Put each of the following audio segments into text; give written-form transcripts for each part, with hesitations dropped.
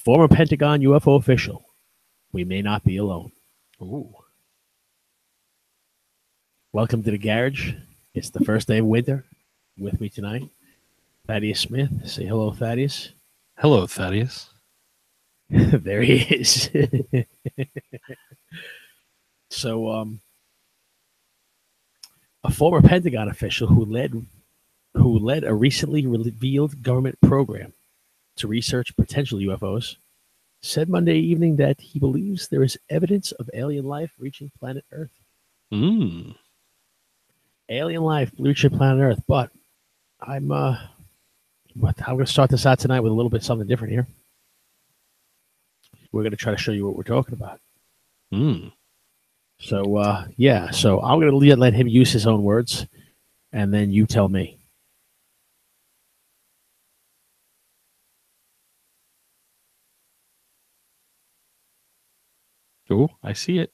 former Pentagon UFO official. We may not be alone. Ooh. Welcome to the garage. It's the first day of winter. With me tonight, Thaddeus Smith. Say hello, Thaddeus. Hello, Thaddeus. There he is. So, a former Pentagon official who led a recently revealed government program to research potential UFOs said Monday evening that he believes there is evidence of alien life reaching planet Earth. Alien life reaching planet Earth, but I'm going to start this out tonight with a little bit something different here. We're going to try to show you what we're talking about. So, yeah. So I'm going to let him use his own words, and then you tell me. Oh, I see it.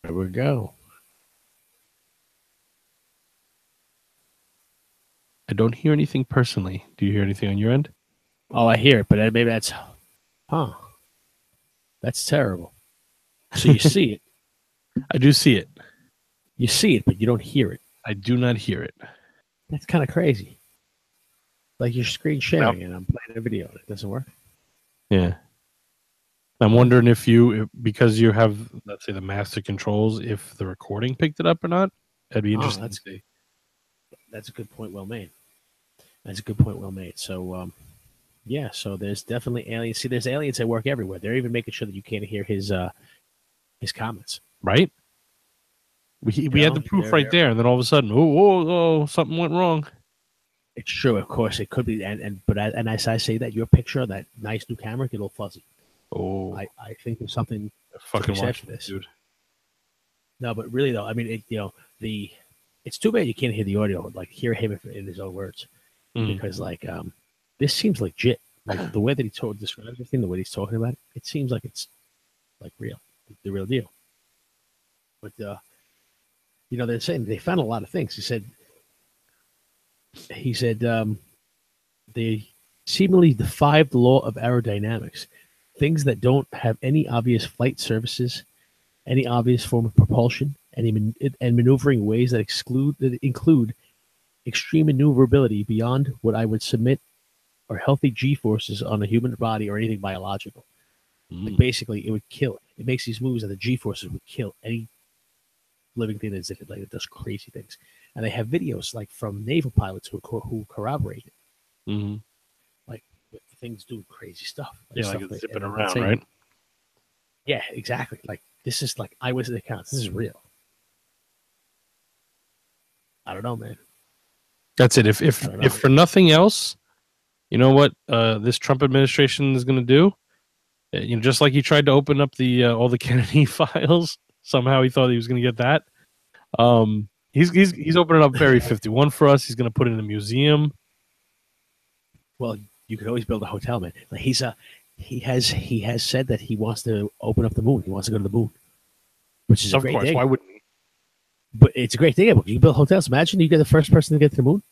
There we go. I don't hear anything personally. Do you hear anything on your end? Oh, I hear it, but maybe that's... Huh. That's terrible. So you see it. I do see it. You see it, but you don't hear it. I do not hear it. That's kind of crazy. Like you're screen sharing and I'm playing a video and it doesn't work. Yeah. I'm wondering if because you have, let's say, the master controls, if the recording picked it up or not. That'd be interesting to see. That's a good point. Well made. That's a good point. Well made. So, yeah. So there's definitely aliens. See, there's aliens that work everywhere. They're even making sure that you can't hear his comments. Right. We had the proof right there, and then all of a sudden, oh, something went wrong. It's true, of course, it could be, but as I say that, your picture, that nice new camera, get a little fuzzy. Oh, I think there's something fucking said for this, dude. No, but really though, I mean, it's too bad you can't hear the audio, like hear him in his own words, because like this seems legit. Like the way that he describes everything, the way he's talking about it, it seems like it's like real, the real deal. But they're saying they found a lot of things. He said they seemingly defied the law of aerodynamics. Things that don't have any obvious flight surfaces, any obvious form of propulsion, and maneuvering ways that include extreme maneuverability beyond what I would submit are healthy G-forces on a human body or anything biological. Like basically, it would kill. It makes these moves that the G-forces would kill any living thing that does crazy things. And they have videos like from naval pilots who corroborate it. Like with things doing crazy stuff. Like it's zipping around, right? Yeah, exactly. Like this is like eyewitness accounts. This is real. I don't know, man. That's it. If for nothing else, you know what this Trump administration is going to do? Just like he tried to open up the all the Kennedy files. Somehow he thought he was going to get that. He's opening up Area 51 for us. He's going to put it in a museum. Well, you could always build a hotel, man. Like he has said that he wants to open up the moon. He wants to go to the moon, which is a great thing. Why wouldn't he? But it's a great thing. You can build hotels. Imagine you get the first person to get to the moon,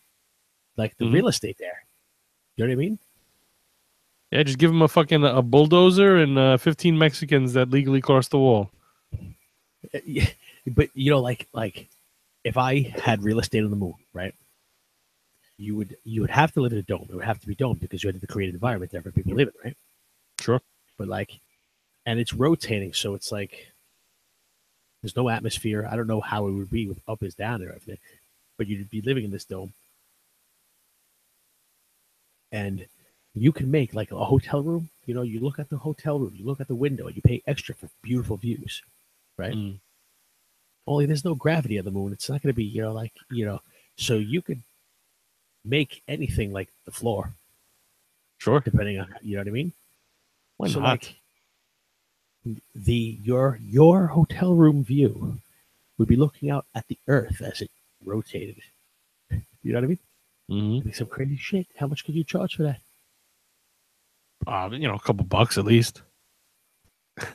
like the real estate there. You know what I mean? Yeah, just give him a bulldozer and 15 Mexicans that legally cross the wall. Yeah, but like if I had real estate on the moon, right? You would have to live in a dome. It would have to be domed because you had to create an environment there for people to live in, right? Sure. But and it's rotating, so it's like there's no atmosphere. I don't know how it would be with up is down or everything, but you'd be living in this dome, and you can make like a hotel room. You look at the hotel room, you look at the window, and you pay extra for beautiful views, right? Only there's no gravity on the moon. It's not going to be, so you could make anything like the floor. Sure. Depending on, you know what I mean? Why not? Like your hotel room view would be looking out at the Earth as it rotated. You know what I mean? It'd be some crazy shit. How much could you charge for that? A couple bucks at least.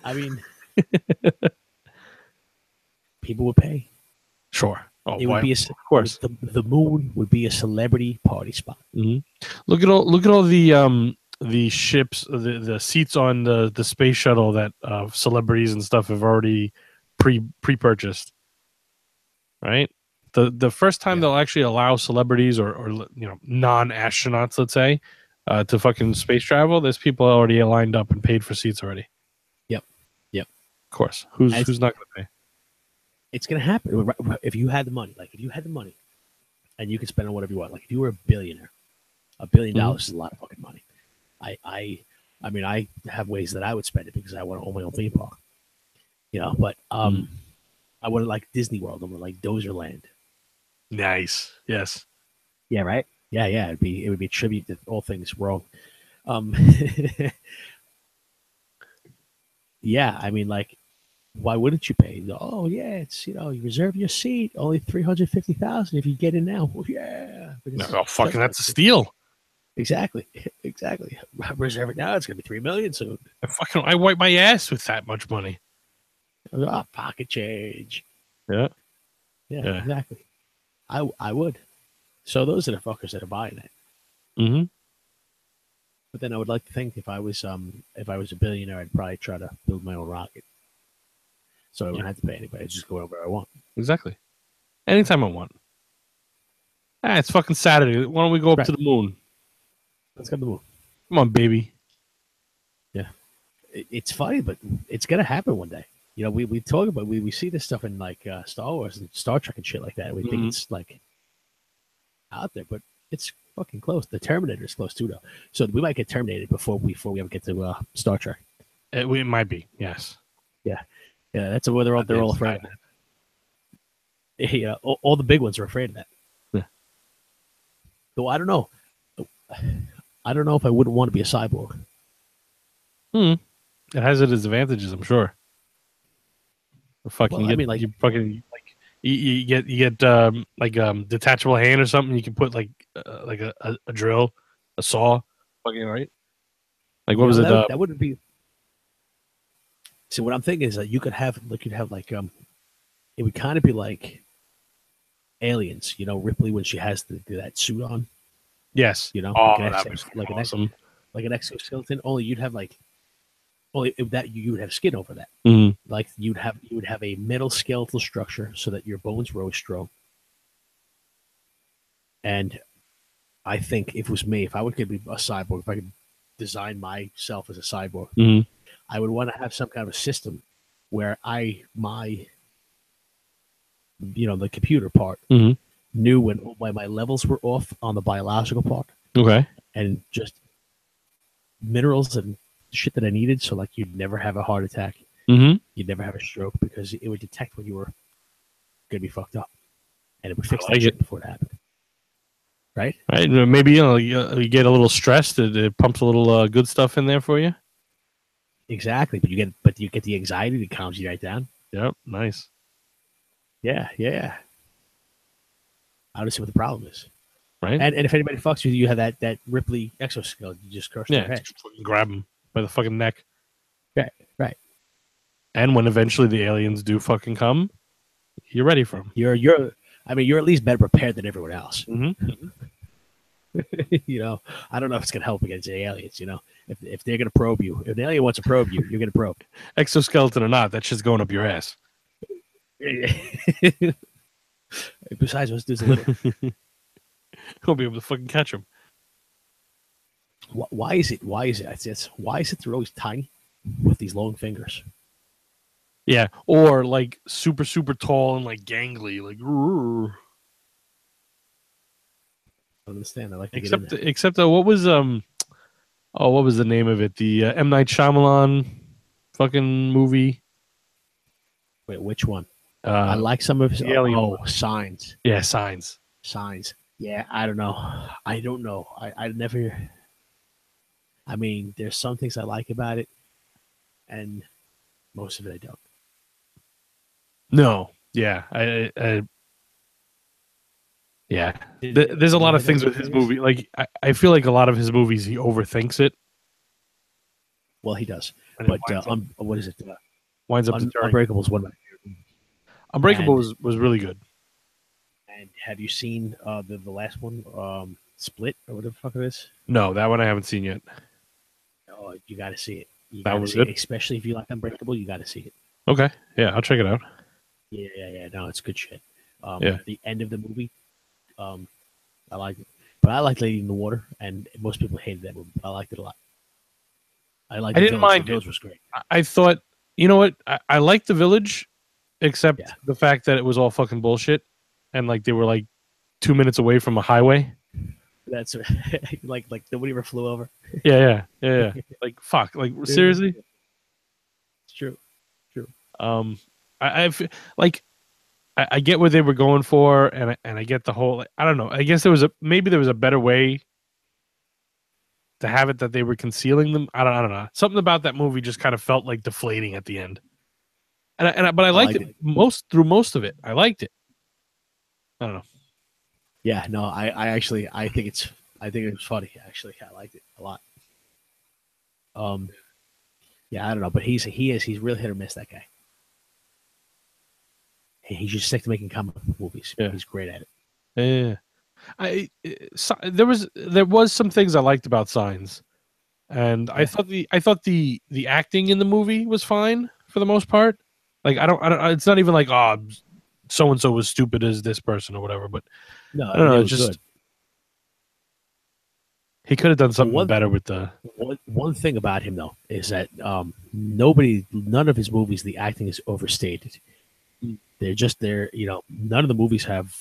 I mean, people would pay. Sure. Oh, it would be of course. The moon would be a celebrity party spot. Look at all the the ships, the seats on the space shuttle that celebrities and stuff have already pre-purchased, right? The first time they'll actually allow celebrities or non-astronauts, let's say, to fucking space travel, there's people already lined up and paid for seats already. Yep. Of course. Who's not going to pay? It's going to happen if you had the money. Like if you had the money, and you could spend on whatever you want. Like if you were a billionaire, $1 billion is a lot of fucking money. I mean, I have ways that I would spend it because I want to own my own theme park. But I wouldn't like Disney World. I would like Dozerland. Nice. Yes. Yeah. Right. Yeah. It would be a tribute to all things world. Yeah. I mean, like, why wouldn't you pay? Oh yeah, it's you reserve your seat. Only $350,000 if you get in now. Well, yeah. Oh fucking, that's a steal. Exactly. Reserve it now. It's gonna be $3 million soon. I wipe my ass with that much money. Pocket change. Yeah. Exactly. I would. So those are the fuckers that are buying it. Mm-hmm. But then I would like to think if I was a billionaire, I'd probably try to build my own rocket. So I wouldn't have to pay anybody. I'd just go wherever I want. Exactly. Anytime I want. It's fucking Saturday. Why don't we go up to the moon? Let's go to the moon. Come on, baby. Yeah. It's funny, but it's gonna happen one day. We talk about we see this stuff in like Star Wars and Star Trek and shit like that. We think it's like out there, but it's fucking close. The Terminator is close too, though. So we might get terminated before we ever get to Star Trek. It might be, yes. Yeah, that's where they're all afraid of that. Yeah, all the big ones are afraid of that. Yeah. Though I don't know. I don't know if I wouldn't want to be a cyborg. It has its advantages, I'm sure. I mean, like you get detachable hand or something. You can put like a drill, a saw, fucking right. Like what was it? That wouldn't be. So what I'm thinking is that you could have it would kind of be like Aliens. Ripley when she has that suit on. Yes. Like an exoskeleton. Only you'd have you would have skin over that. Mm-hmm. Like you would have a metal skeletal structure so that your bones rose strong. And I think if it was me, if I would be a cyborg, if I could design myself as a cyborg, I would want to have some kind of a system where the computer part knew when my levels were off on the biological part. Okay. And just minerals and shit that I needed, so like you'd never have a heart attack, you'd never have a stroke because it would detect when you were gonna be fucked up, and it would fix that shit before it happened. Right? Maybe you get a little stressed. It pumps a little good stuff in there for you. Exactly, but you get the anxiety that calms you right down. Yep, nice. Yeah. I don't see what the problem is. Right. And if anybody fucks with you, you have that Ripley exoskeleton. You just crush their head. Just grab them by the fucking neck. Right. And when eventually the aliens do fucking come, you're ready for them. You're at least better prepared than everyone else. Mm-hmm. I don't know if it's gonna help against the aliens. If they're gonna probe you, if an alien wants to probe you, you're gonna probe. Exoskeleton or not, that shit's going up your ass. Besides, let's do a little. Won't be able to fucking catch them. Why is it? Why is it they're always tiny with these long fingers? Yeah, or like super, super tall and like gangly, like. Rrr. I don't understand. I like except what was what was the name of it? The M. Night Shyamalan fucking movie. Wait, which one? I like some of his. Signs. Yeah, Signs. Yeah, I don't know. I never. I mean, there's some things I like about it, and most of it I don't. No. Yeah. Yeah. There's a lot of things with his movie. Like, I feel like a lot of his movies, he overthinks it. Well, he does. But what is it? Winds up Unbreakable is one of my favorite. Unbreakable was really good. And have you seen the last one, Split, or whatever the fuck it is? No, that one I haven't seen yet. Oh, you got to see it. You That got to was see it, good. especially if you like Unbreakable. You got to see it. Okay, yeah, I'll check it out. Yeah. No, it's good shit. Yeah, The end of the movie, um, I liked it, but I liked Lady in the Water, and most people hated that movie. But I liked it a lot. I liked I the didn't Village. The mind it. Village was great. I thought, you know what? I liked The Village, except Yeah, the fact that it was all fucking bullshit, and like they were like 2 minutes away from a highway. that's like nobody ever flew over. Yeah. Like fuck, like Yeah, seriously. it's true. True. Um, like I get what they were going for, and I get the whole. Like, I don't know. I guess there was a better way to have it that they were concealing them. I don't know. Something about that movie just kind of felt like deflating at the end. But I I liked liked it it. most of it. I liked it. I don't know. Yeah, no, I actually I think it was funny. Actually, I liked it a lot. Um, yeah, I don't know, but he's really hit or miss, that guy. He's just sick to making comic book movies. Yeah, He's great at it. yeah. There was some things I liked about Signs, and Yeah, I thought the acting in the movie was fine for the most part. Like I don't. It's not even like so and so was stupid as this person or whatever. But no, I don't know. it It's was good. just he could have done But something better with the. one thing about him though is that none of his movies, the acting is overstated. They're none of the movies have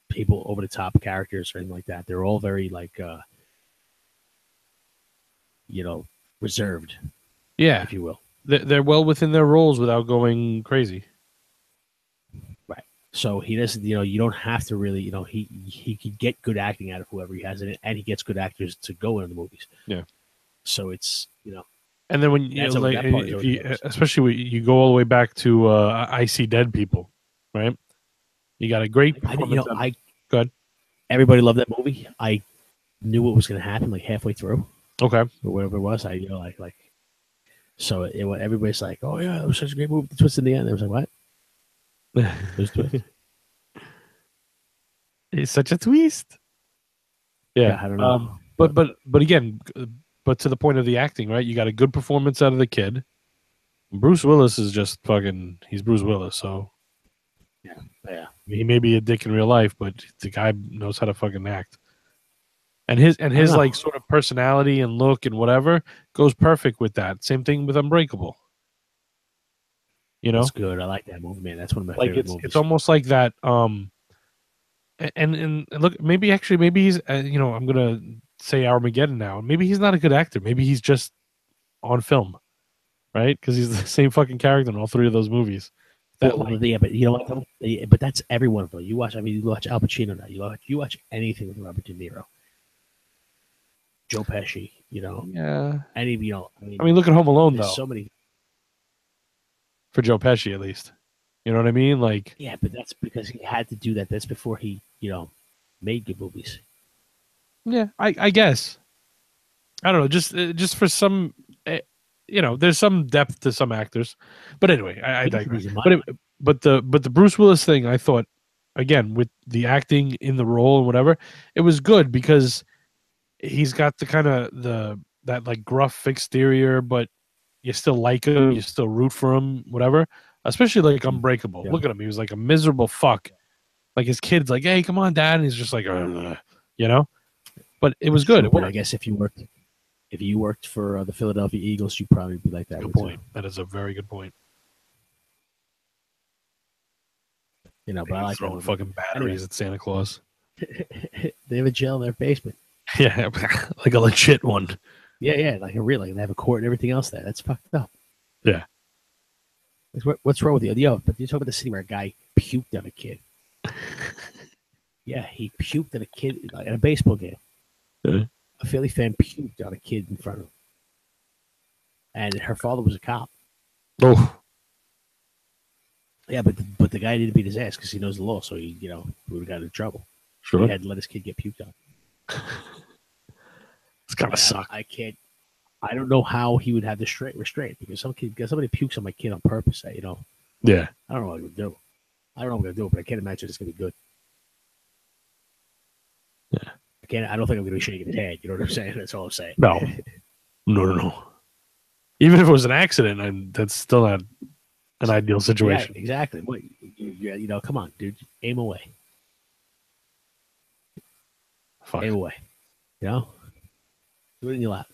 people over the top characters or anything like that. They're all very like reserved, Yeah, if you will. they're well within their roles without going crazy. Right. So he doesn't, you don't have to really, he could get good acting out of whoever he has in it, and he gets good actors to go into the movies. Yeah. So it's, And then when that's like that part is if always you noticed. especially when you go all the way back to I See Dead People, right? You got a great I, performance. Good. everybody loved that movie. I knew what was going to happen like halfway through Okay. or whatever it was. So everybody's like, oh yeah, it was such a great movie. The twist in the end. I was like, what? There's a twist. It's such a twist. Yeah. Yeah, I don't know. But again, but to the point of the acting, right? You got a good performance out of the kid. Bruce Willis is just fucking. He's Bruce Willis, so Yeah. he may be a dick in real life, but the guy knows how to fucking act. And I don't his like know. sort of personality and look and whatever goes perfect with that. Same thing with Unbreakable. You It's know, good. I like that movie, man. That's one of my like favorite it's movies. almost like that. And look, maybe he's I'm gonna say Armageddon now. Maybe he's not a good actor. Maybe he's just on film, right? Because he's the same fucking character in all three of those movies. That like Yeah, but you know what? Though? Yeah, but that's every one of them. You watch Al Pacino now. You watch anything with Robert De Niro, Joe Pesci. yeah. Any. I mean, look at Home Alone There's though, so many. for Joe Pesci at least. You know what I mean? Like, Yeah, but that's because he had to do that. That's before he, made good movies. yeah, I guess. I don't know, just for some, there's some depth to some actors, but anyway, I digress. He's in my But mind. the Bruce Willis thing, I thought, again, with the acting in the role and whatever, it was good because he's got the kind of that like gruff exterior, but you still like him, you still root for him, whatever. Especially like Unbreakable. Yeah. Look at him; he was like a miserable fuck. Like his kid's like, "Hey, come on, dad," and he's just like, "Ugh," you know. But it It's was good. true, It but I worked. guess if you worked for the Philadelphia Eagles, you'd probably be like that. Good Too. point. That is a very good point. But I like that Throwing movie. fucking Anyway, batteries at Santa Claus. they have a jail in their basement. Yeah, like a legit one. Yeah, like a real, like they have a court and everything else there. That's fucked up. Yeah. What's wrong with you? Yo, but you talk about the city where a guy puked on a kid. Yeah, he puked on a kid in a baseball game. Yeah. A Philly fan puked on a kid in front of him, and her father was a cop. Oh, Yeah, but the guy didn't beat his ass because he knows the law, so he would have got in trouble. sure. He had to let his kid get puked on. It's gotta suck. I can't. I don't know how he would have the restraint because somebody pukes on my kid on purpose. Yeah. I don't know what I'm gonna do. I don't know what I'm gonna do, but I can't imagine it's gonna be good. Yeah. I don't think I'm gonna be shaking his hand. You know what I'm saying? That's all I'm saying. No. No. Even if it was an accident, that's still not an ideal situation. Yeah, exactly. What, you know, come on, dude. Aim away. Fuck. Aim away. You know? Do it in your lap.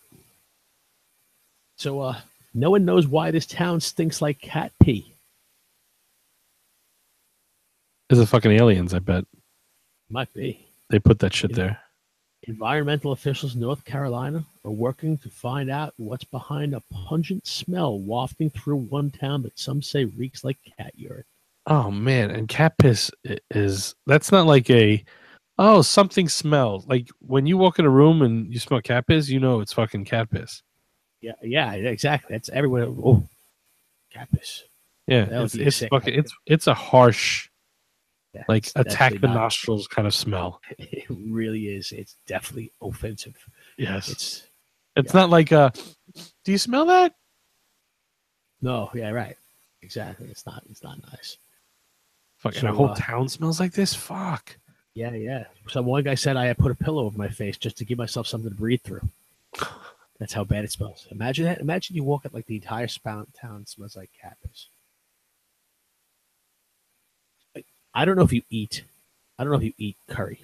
So, no one knows why this town stinks like cat pee. It's the fucking aliens, I bet. Might be. They put that shit there. Environmental officials in North Carolina are working to find out what's behind a pungent smell wafting through one town that some say reeks like cat urine. Oh man, and cat piss that's not like something smells. Like when you walk in a room and you smell cat piss, you know it's fucking cat piss. Yeah, exactly. That's everywhere. Oh, cat piss. Yeah, it's a harsh, like attack the nostrils kind of smell. It really is. It's definitely offensive. Yes, it's not like do you smell that? No, yeah, right. Exactly. It's not nice. Fuck, and a whole town smells like this? Fuck. Yeah. So one guy said I had put a pillow over my face just to give myself something to breathe through. That's how bad it smells. Imagine that. Imagine you walk at like the entire town smells like cat piss. I don't know if you eat curry,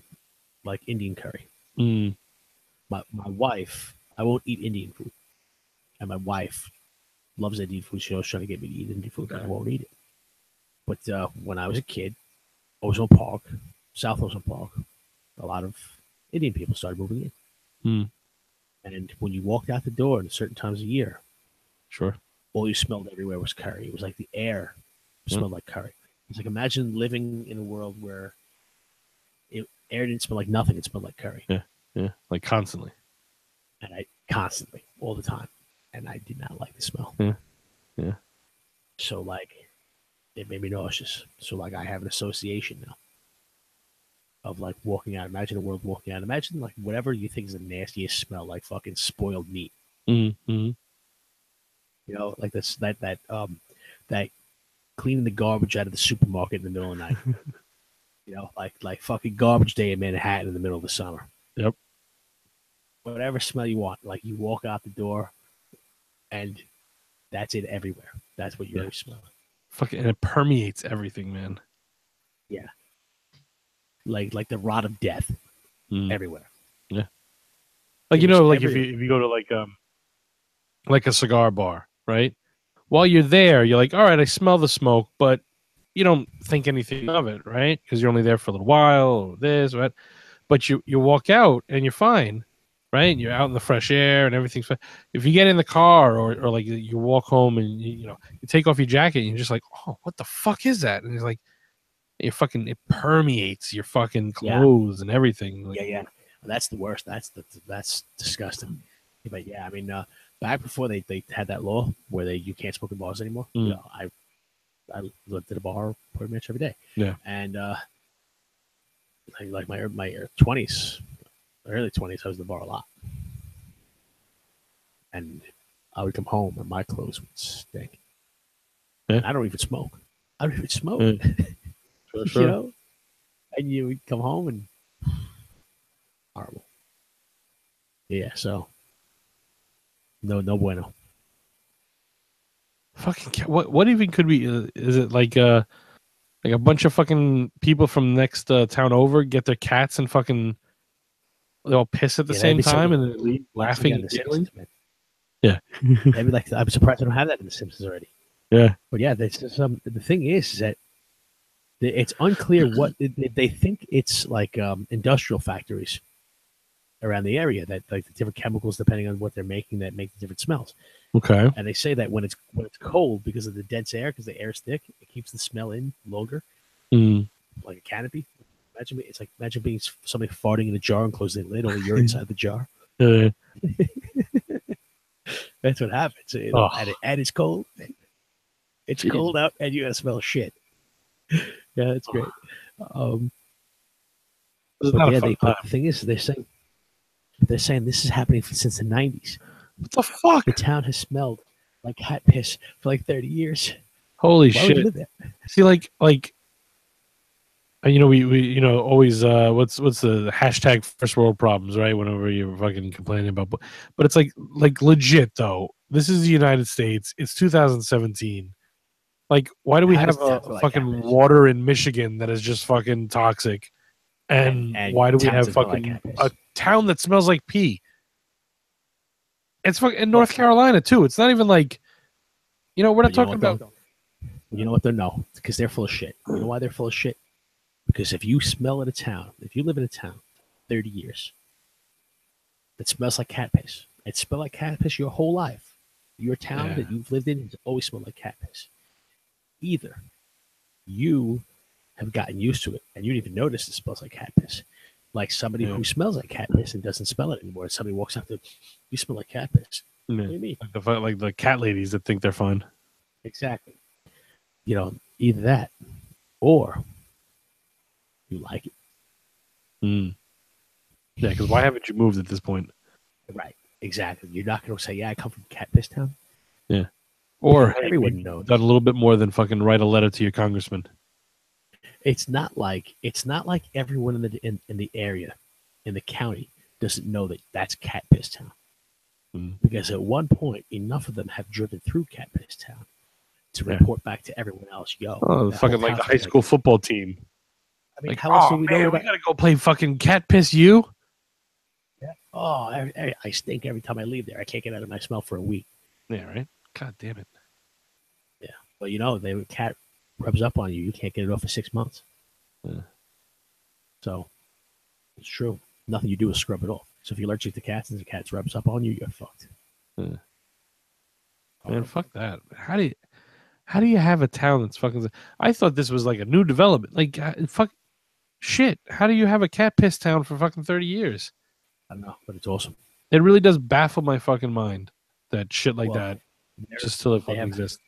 like Indian curry. My wife, I won't eat Indian food, and my wife loves Indian food. She always trying to get me to eat Indian food, and I won't eat it. But when I was a kid, Ozone Park, South Ozone Park, a lot of Indian people started moving in. And when you walked out the door at certain times of year, sure, all you smelled everywhere was curry. It was like the air smelled like curry. It's like imagine living in a world where air didn't smell like nothing; it smelled like curry. Yeah, like constantly. And constantly, all the time, and I did not like the smell. Yeah. So like, it made me nauseous. So like, I have an association now of like walking out. Imagine a world walking out. Imagine like whatever you think is the nastiest smell, like fucking spoiled meat. Mm-hmm. You know, like that cleaning the garbage out of the supermarket in the middle of the night. You know, like fucking garbage day in Manhattan in the middle of the summer. Yep. Whatever smell you want. Like you walk out the door, and that's it everywhere. That's what you're smelling. Fucking, and it permeates everything, man. Yeah. Like the rot of death everywhere. Yeah. Like, you know, like if you go to like a cigar bar, right? While you're there, you're like, all right, I smell the smoke, but you don't think anything of it, right? Because you're only there for a little while or this, right? But you walk out and you're fine, right? And you're out in the fresh air and everything's fine. If you get in the car or like you walk home and you take off your jacket and you're just like, oh, what the fuck is that? And it's like, it permeates your fucking clothes and everything. Like, yeah. That's the worst. That's disgusting. But yeah, I mean, back before they had that law where you can't smoke in bars anymore. You know, I lived at a bar pretty much every day. Yeah, and like my early 20s, I was in the bar a lot, and I would come home and my clothes would stink. Yeah. I don't even smoke. Sure. You know, and you would come home and horrible. Yeah, so no bueno. Fucking what even could be? Is it like a bunch of fucking people from next town over get their cats and fucking they all piss at the same time and they leave laughing at the aliens? Yeah, maybe like I'm surprised I don't have that in The Simpsons already. Yeah, but yeah, the thing is that it's unclear what they think. It's like industrial factories around the area that like the different chemicals, depending on what they're making, that make the different smells. Okay. And they say that when it's cold, because of the dense air, because the air is thick, it keeps the smell in longer, like a canopy. Imagine being somebody farting in a jar and closing the lid, only you're inside the jar. That's what happens. You know? And it's cold. It's cold out, and you gotta smell shit. Yeah, it's great. The thing is, they're saying this is happening since the 90s. What the fuck? The town has smelled like cat piss for like 30 years. Holy shit! See, like You know, we always what's the hashtag first world problems, right? Whenever you're fucking complaining about, but it's like legit though. This is the United States. It's 2017. Like, why do we How does have the town a smell like fucking catfish? water in Michigan that is just fucking toxic? And And why do we towns have that smell like fucking a catfish. town that smells like pee? It's fucking in Well, North Carolina too. It's not even like, we're not but you know talking what about. though? You know what though? No, because they're full of shit. You know why they're full of shit? Because if you smell in a town, if you live in a town 30 years that smells like cat piss, it smelled like cat piss your whole life. Your town Yeah, that you've lived in has always smelled like cat piss. Either you have gotten used to it and you don't even notice it smells like cat piss. Like somebody yeah, who smells like cat piss and doesn't smell it anymore. And somebody walks up to, you smell like cat piss. What yeah. do you mean? Like the cat ladies that think they're fun. Exactly. Either that or you like it. Mm. Yeah, because why haven't you moved at this point? Right. Exactly. You're not going to say, yeah, I come from Cat Piss Town. Yeah. Or Because hey, everyone knows. done a little bit more than fucking write a letter to your congressman. It's not like everyone in the area, in the county, doesn't know that that's Cat Piss Town. Mm. Because at one point, enough of them have driven through Cat Piss Town to report back to everyone else, yo. Oh, that fucking whole like the town high smells school football team. I mean, Like, how else oh do we know man, we about? gotta go play fucking cat piss you. Yeah. Oh, I stink every time I leave there. I can't get out of my smell for a week. Yeah, right. God damn it. Yeah. But the cat rubs up on you. You can't get it off for 6 months. Yeah. So it's true. Nothing you do is scrub it off. So if you're allergic to cats and the cat rubs up on you, you're fucked. Yeah. Man, fuck that. How do you have a town that's fucking? I thought this was like a new development. Like, fuck, shit. How do you have a cat piss town for fucking 30 years? I don't know, but it's awesome. It really does baffle my fucking mind that shit like Well, that just still they fucking exists.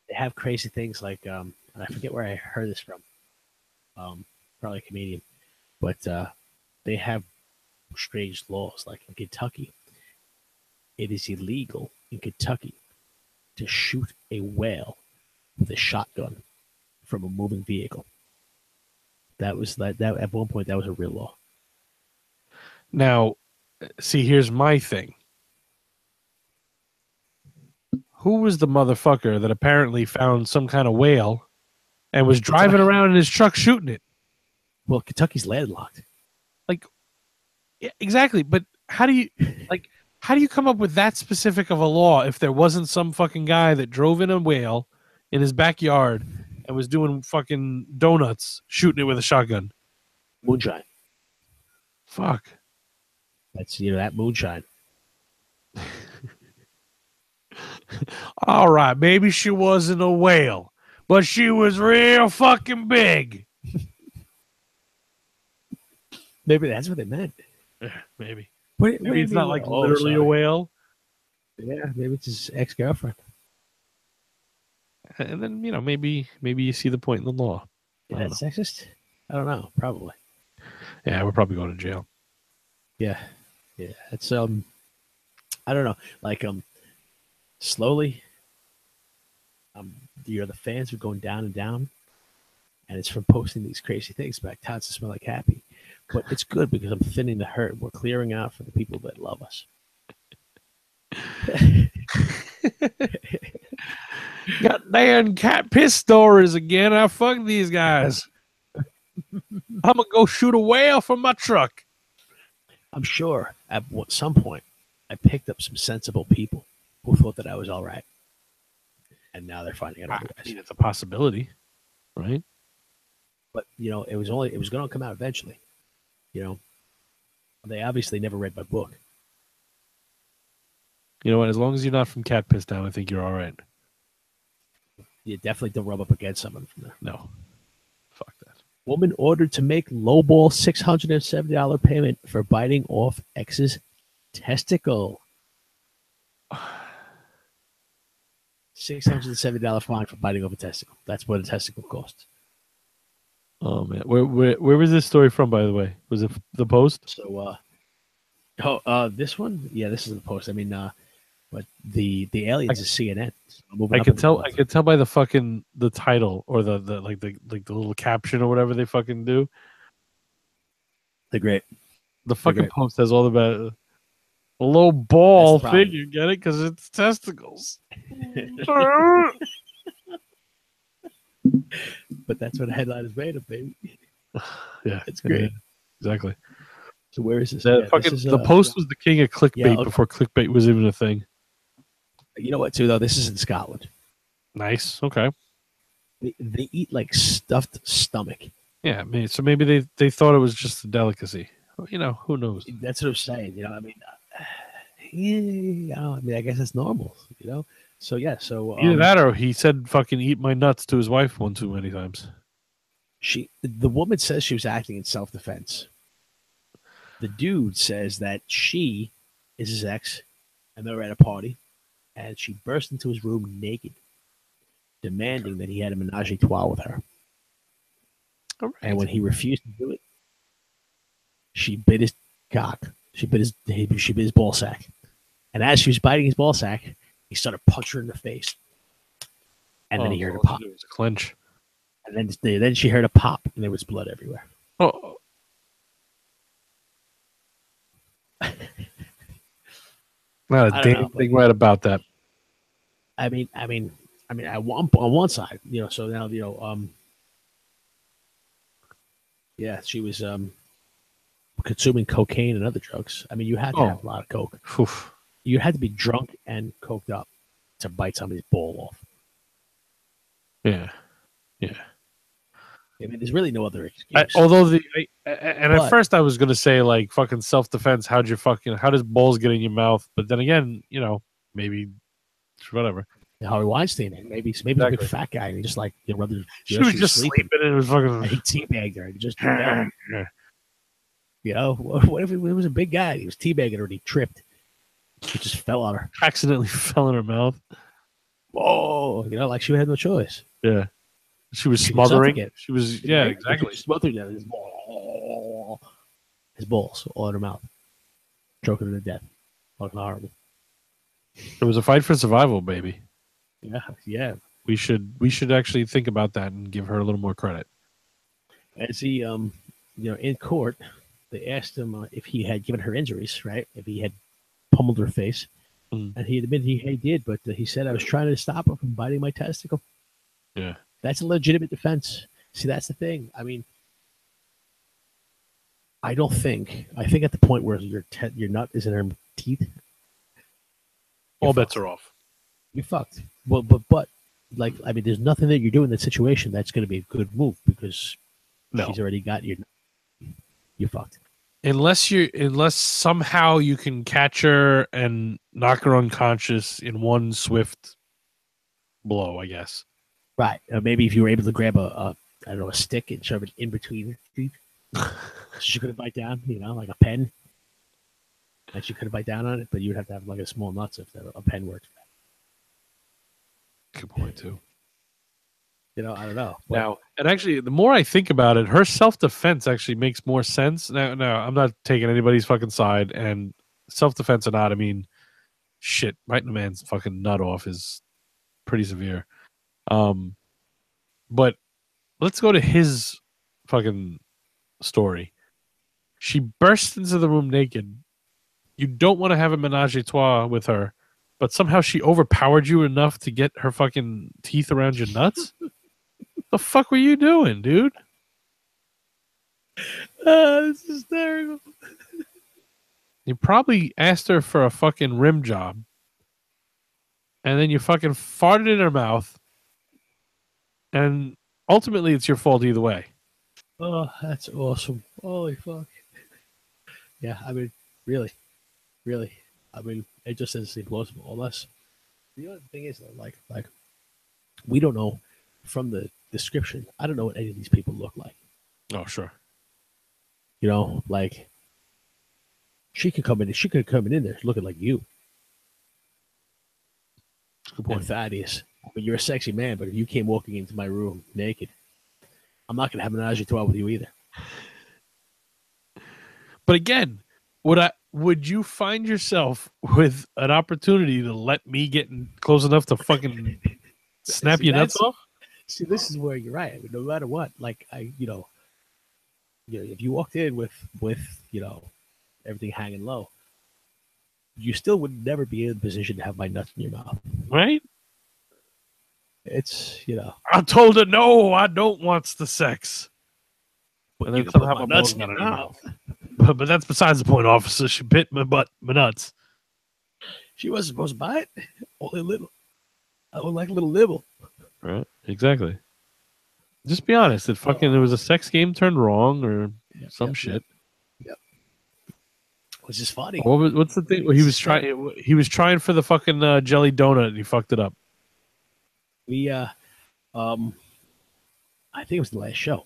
they have crazy things like and I forget where I heard this from. Probably a comedian, but they have strange laws. Like in Kentucky, it is illegal in Kentucky to shoot a whale with a shotgun from a moving vehicle. That was that at one point that was a real law. Now, see, here's my thing. Who was the motherfucker that apparently found some kind of whale and was driving around in his truck shooting it? Well, Kentucky's landlocked. Like, yeah, exactly. But how do you come up with that specific of a law if there wasn't some fucking guy that drove in a whale in his backyard and was doing fucking donuts shooting it with a shotgun? Moonshine. Fuck. That's that moonshine. All right, maybe she wasn't a whale, but she was real fucking big. Maybe that's what they meant. Maybe. Maybe It's not like literally a whale. Yeah, maybe it's his ex-girlfriend. And then, maybe you see the point in the law. Is that sexist? I don't know. Probably. Yeah, we're probably going to jail. Yeah. Yeah. It's I don't know. Like slowly the fans are going down and down. And it's from posting these crazy things about towns that smell like happy. But it's good because I'm thinning the herd. We're clearing out for the people that love us. Got damn cat piss stories again. I fuck these guys. I'm gonna go shoot a whale from my truck. I'm sure at some point I picked up some sensible people who thought that I was all right, and now they're finding out otherwise. I mean, it's a possibility, right? But it was going to come out eventually. They obviously never read my book. You know what? As long as you're not from Cat Piss Town, I think you're all right. You definitely don't rub up against someone from there. No. Fuck that. Woman ordered to make lowball $670 payment for biting off ex's testicle. $670 fine for biting off a testicle. That's what a testicle costs. Oh man, where was this story from? By the way, was it the Post? So, this one, yeah, this is the Post. I mean, But the aliens is CNN. So I could tell by the title or the little caption or whatever they fucking do. They're great. The fucking post has all about a low ball figure. Get it? Because it's testicles. But that's what a headline is made of, baby. Yeah, it's great. Yeah, exactly. So where is this? The post was the king of clickbait before clickbait was even a thing. You know what, too, though? This is in Scotland. Nice. Okay. They eat like stuffed stomach. Yeah, so maybe they thought it was just a delicacy. You know, who knows? That's what I'm saying. You know, I mean, I guess that's normal. You know, so yeah. So either that or he said "fucking eat my nuts" to his wife one too many times. The woman says she was acting in self-defense. The dude says that she is his ex, and they were at a party, and she burst into his room naked, demanding that he had a menage a trois with her. Right. And when he refused to do it, she bit his cock. She bit his ball sack. And as she was biting his ball sack, he started punching her in the face. And then he heard a pop. It was a clench. And then she heard a pop, and there was blood everywhere. Oh. Not a damn thing right about that. I mean, on one side, you know. So now, you know, yeah, she was consuming cocaine and other drugs. I mean, you had to have a lot of coke. Oof. You had to be drunk and coked up to bite somebody's ball off. Yeah. I mean, there's really no other excuse. At first I was gonna say like fucking self-defense. How does balls get in your mouth? But then again, you know, maybe whatever. Harvey Weinstein, maybe exactly. A big fat guy, and he just like she was just sleeping, and it was fucking. And he teabagged her, and just you know, what if it was a big guy? He was teabagging her, and he tripped. He just fell on her, accidentally fell in her mouth. Oh, you know, like she had no choice. Yeah, she was smothering it. She was, yeah, exactly. Smothering his balls all in her mouth, choking her to death. Fucking horrible. It was a fight for survival, baby. Yeah. We should actually think about that and give her a little more credit. As he, you know, in court, they asked him if he had given her injuries, right? If he had pummeled her face, and he admitted he did, but he said, "I was trying to stop her from biting my testicle." Yeah, that's a legitimate defense. See, that's the thing. I mean, I think at the point where your nut is in her teeth, all bets are off. You're fucked. Well, but like, I mean, there's nothing that you're doing in that situation that's going to be a good move because she's already got you. You're fucked. Unless somehow you can catch her and knock her unconscious in one swift blow, I guess. Right. Maybe if you were able to grab a stick and shove it in between her teeth, she couldn't bite down. You know, like a pen. Like she couldn't bite down on it, but you'd have to have like a small nuts if a pen worked. Good point too. You know, I don't know. Now, and actually, the more I think about it, her self-defense actually makes more sense. Now, I'm not taking anybody's fucking side, and self-defense or not, I mean, shit, biting a man's fucking nut off is pretty severe. But let's go to his fucking story. She bursts into the room naked. You don't want to have a menage a trois with her, but somehow she overpowered you enough to get her fucking teeth around your nuts? The fuck were you doing, dude? This is terrible. You probably asked her for a fucking rim job, and then you fucking farted in her mouth, and ultimately it's your fault either way. Oh, that's awesome. Holy fuck. Yeah, I mean, really. I mean, it just doesn't seem plausible unless the other thing is though, like we don't know from the description. I don't know what any of these people look like. Oh, sure. You know, like she could come in there looking like you. Good point. And Thaddeus, but you're a sexy man. But if you came walking into my room naked, I'm not gonna have an menage a trois with you either. But again, would would you find yourself with an opportunity to let me get close enough to fucking snap your nuts off? See, this is where you're right. I mean, no matter what, like if you walked in with everything hanging low, you still would never be in a position to have my nuts in your mouth. Right? It's I told her no, I don't want the sex. But and you then can somehow put my my nuts balls in got your in her mouth. mouth. But that's besides the point, officer. She bit my butt, my nuts. She wasn't supposed to bite. Only a little. I would like a little nibble. Right? Exactly. Just be honest. It was a sex game turned wrong or some shit. Yep. Which is funny. What's the thing? He was trying. He was trying for the fucking jelly donut, and he fucked it up. I think it was the last show.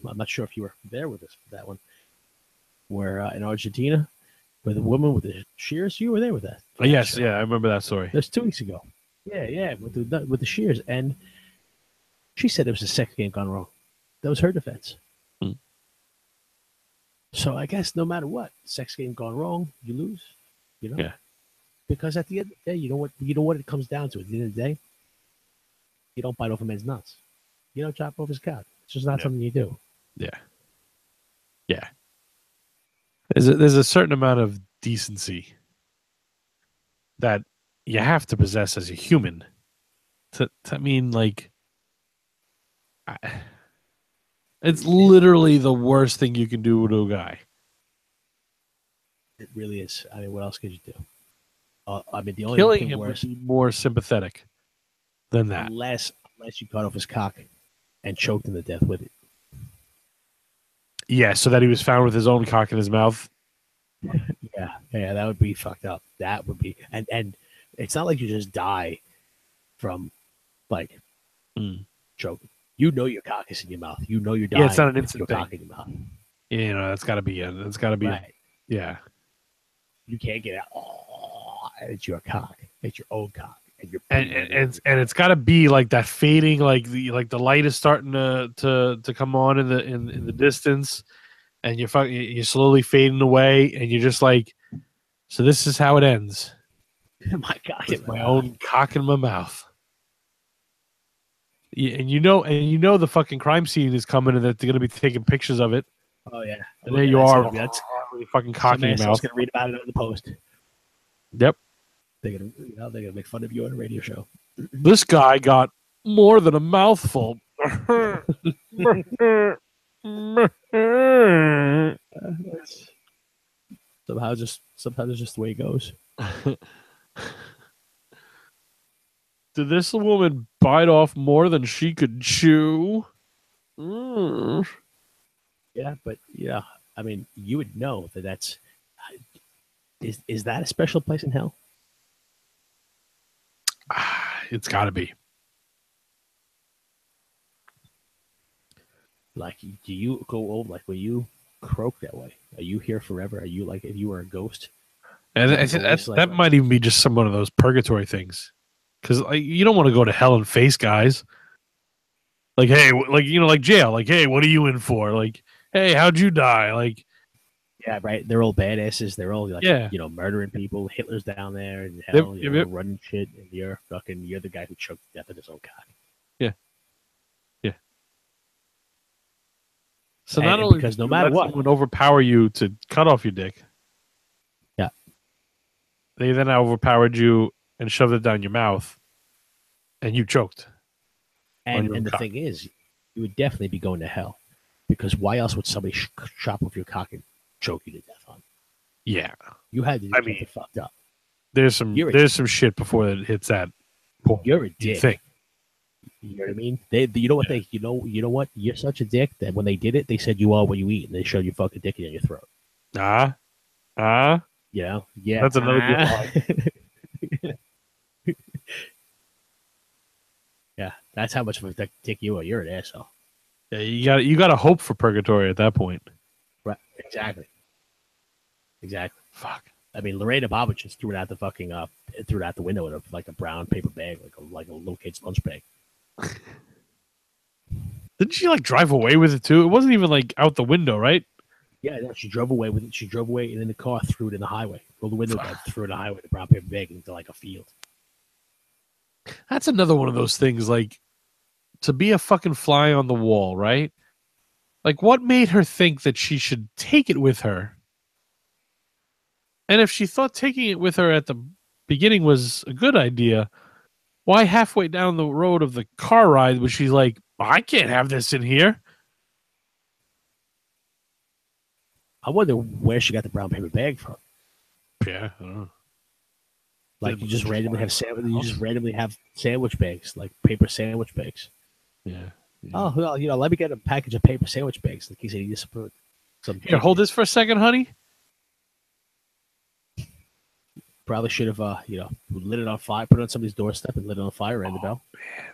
I'm not sure if you were there with us for that one. Where in Argentina, with the woman with the shears, you were there with that. Yes, yeah, I remember that story. That was 2 weeks ago. Yeah, with the shears, and she said it was a sex game gone wrong. That was her defense. So I guess no matter what, sex game gone wrong, you lose. Yeah. Because at the end of the day, you know what it comes down to. At the end of the day, you don't bite off a man's nuts. You don't chop off his cock. It's just not something you do. Yeah. Yeah. There's a certain amount of decency that you have to possess as a human. It's literally the worst thing you can do to a guy. It really is. I mean, what else could you do? The only killing thing him worse would be more sympathetic than that. Unless you cut off his cock and choked him to death with it. Yeah, so that he was found with his own cock in his mouth. Yeah, that would be fucked up. That would be, and it's not like you just die from choking. You know your cock is in your mouth. You know you're dying. Yeah, it's not an instant thing. Cock in your mouth. Yeah, that's got to be it. That's got to be right. Yeah. You can't get out. Oh, it's your cock. It's your own cock. And it's got to be like that fading, like the light is starting to come on in the distance, and you're slowly fading away, and you're just like, so this is how it ends. My cock with my own cock in my mouth. Yeah, and you know the fucking crime scene is coming, and that they're gonna be taking pictures of it. Oh yeah, and there you are, that's fucking cock in your mouth. Gonna read about it on the Post. Yep. They're gonna make fun of you on a radio show. This guy got more than a mouthful. Somehow it's just the way it goes. Did this woman bite off more than she could chew? Yeah, but I mean, you would know that's. Is that a special place in hell? It's got to be. Like, do you go old? Like, will you croak that way? Are you here forever? Are you like if you were a ghost? And that might even be just some one of those purgatory things, because you don't want to go to hell and face guys. Like, hey, like jail. Like, hey, what are you in for? Like, hey, how'd you die? Like, yeah, right. They're all badasses. They're all like, murdering people. Hitler's down there in hell, running shit, and you're the guy who choked to death in his own cock. Yeah, yeah. So not only because no matter what, someone overpower you to cut off your dick. Yeah. They then overpowered you and shoved it down your mouth, and you choked. And the thing is, you would definitely be going to hell, because why else would somebody chop off your cock and choke you to death on? Yeah, you had to do something fucked up. There's some shit before it hits that point. You're a dick. You know what I mean? You know what? You're such a dick that when they did it, they said you are what you eat, and they showed you fucking dick in your throat. Yeah. That's another good line. Yeah, that's how much of a dick you are. You're an asshole. Yeah, you got to hope for purgatory at that point. Right. Exactly. Fuck. I mean, Lorena Bobbitt just threw it out the fucking threw it out the window in a brown paper bag, like a little kid's lunch bag. Didn't she drive away with it too? It wasn't even out the window, right? Yeah, no, she drove away with it. She drove away and in the car, threw it in the highway. Rolled the window down, threw it in the highway, the brown paper bag into like a field. That's another one of those things, like, to be a fucking fly on the wall, right? Like, what made her think that she should take it with her? And if she thought taking it with her at the beginning was a good idea, why halfway down the road of the car ride was she like, I can't have this in here? I wonder where she got the brown paper bag from. Yeah, I don't know. Like you just randomly have sandwich bags, like paper sandwich bags. Yeah. Oh well, let me get a package of paper sandwich bags in case they need some. Here, hold this for a second, honey. Probably should have, lit it on fire, put it on somebody's doorstep and lit it on fire, rang the bell. Man.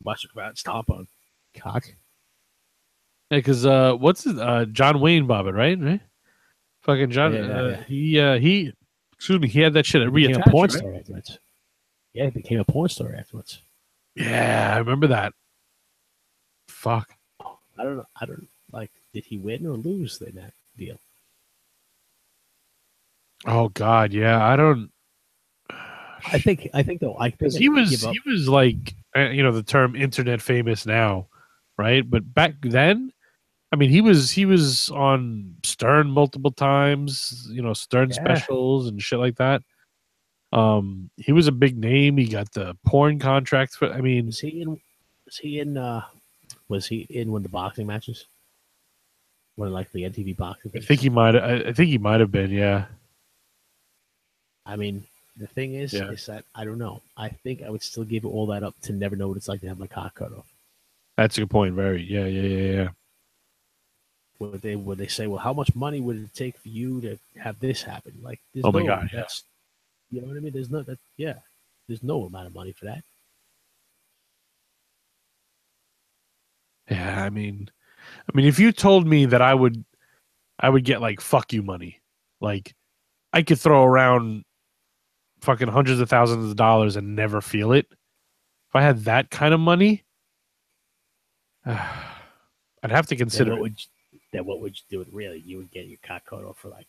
Watch it come out and stomp on cock. Yeah, because what's his John Wayne Bobbitt, right? Fucking John. Yeah. He excuse me. He had that shit at Became reattached, a porn right? star afterwards. Yeah, he became a porn star afterwards. Yeah, I remember that. Fuck. I don't know. Like, did he win or lose in that deal? Oh God, yeah. I don't. I think though. He was like, the term internet famous now, right? But back then, I mean, he was on Stern multiple times, Stern specials and shit like that. He was a big name. He got the porn contracts. I mean, was he in one of the boxing matches? One of like the MTV boxing things? I think he might have been. Yeah. I mean, the thing is that I don't know. I think I would still give all that up to never know what it's like to have my cock cut off. That's a good point. Very. Yeah. Would they say, well, how much money would it take for you to have this happen? Like, my God, that's, you know what I mean? There's no amount of money for that. Yeah, I mean, if you told me that I would get like fuck you money, like I could throw around fucking hundreds of thousands of dollars and never feel it. If I had that kind of money, I'd have to consider. What would you do? Really, you would get your cock cut off for like,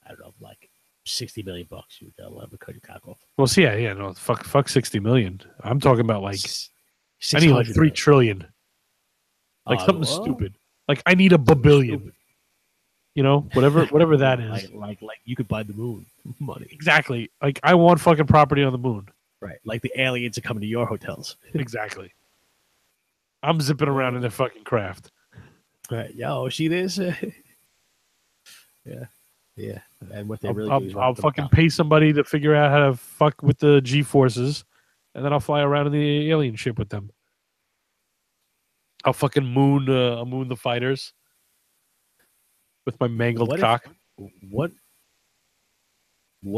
I don't know, like $60 million. You would ever cut your cock off. Well, see, no, fuck 60 million. I'm talking about like I need like 3 trillion, like something stupid. Like I need a babillion. Whatever that is. Like you could buy the moon money. Exactly. Like I want fucking property on the moon. Right. Like the aliens are coming to your hotels. Exactly. I'm zipping around in their fucking craft. Right. Yo, see this? Yeah. And what they really do is I'll fucking pay somebody to figure out how to fuck with the G forces, and then I'll fly around in the alien ship with them. I'll fucking moon the fighters with my mangled cock. What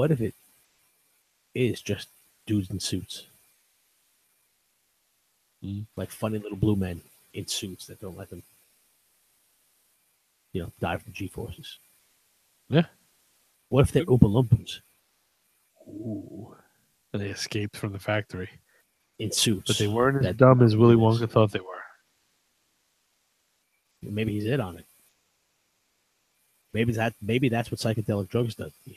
if it is just dudes in suits? Like funny little blue men in suits that don't let them, die from G-forces. Yeah. What if they're Oompa Loompas? Ooh. And they escaped from the factory. In suits. But they weren't as dumb as Willy Wonka thought they were. Maybe he's in on it. Maybe that's what psychedelic drugs does to you.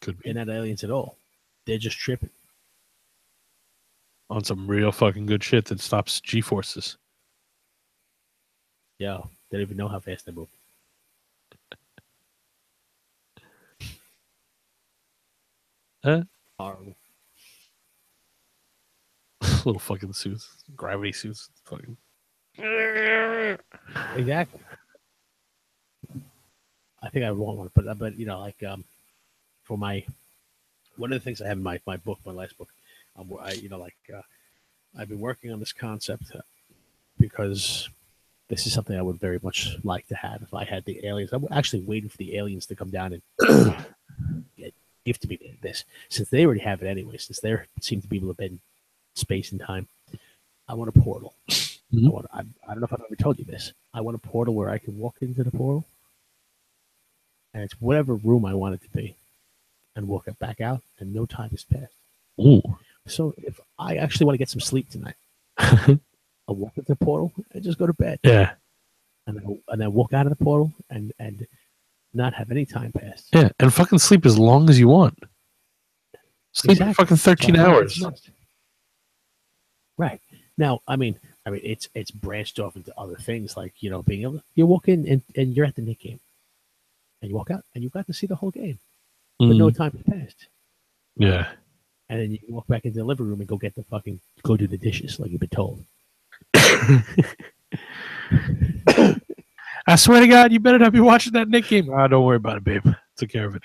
Could be. They're not aliens at all. They're just tripping. On some real fucking good shit that stops G-forces. Yo, they don't even know how fast they move. Huh? Horrible. Little fucking suits. Gravity suits. Fucking. Exactly. I think I won't want to put that, but for my one of the things I have in my book, my last book, I've been working on this concept because this is something I would very much like to have if I had the aliens. I'm actually waiting for the aliens to come down and give to me this, since they already have it anyway. Since they seem to be able to bend space and time, I want a portal. Mm-hmm. I don't know if I've ever told you this. I want a portal where I can walk into the portal, and it's whatever room I want it to be, and walk it back out, and no time has passed. Ooh. So if I actually want to get some sleep tonight, I'll walk into the portal and just go to bed. Yeah. and then walk out of the portal and not have any time pass. Yeah, and fucking sleep as long as you want. Sleep for fucking 13 hours. Right. Now, I mean, it's branched off into other things like, being able to, you walk in and you're at the Knicks game and you walk out and you've got to see the whole game, but no time has passed. Yeah. And then you can walk back into the living room and go do the dishes like you've been told. I swear to God, you better not be watching that Knicks game. Oh, don't worry about it, babe. Took care of it.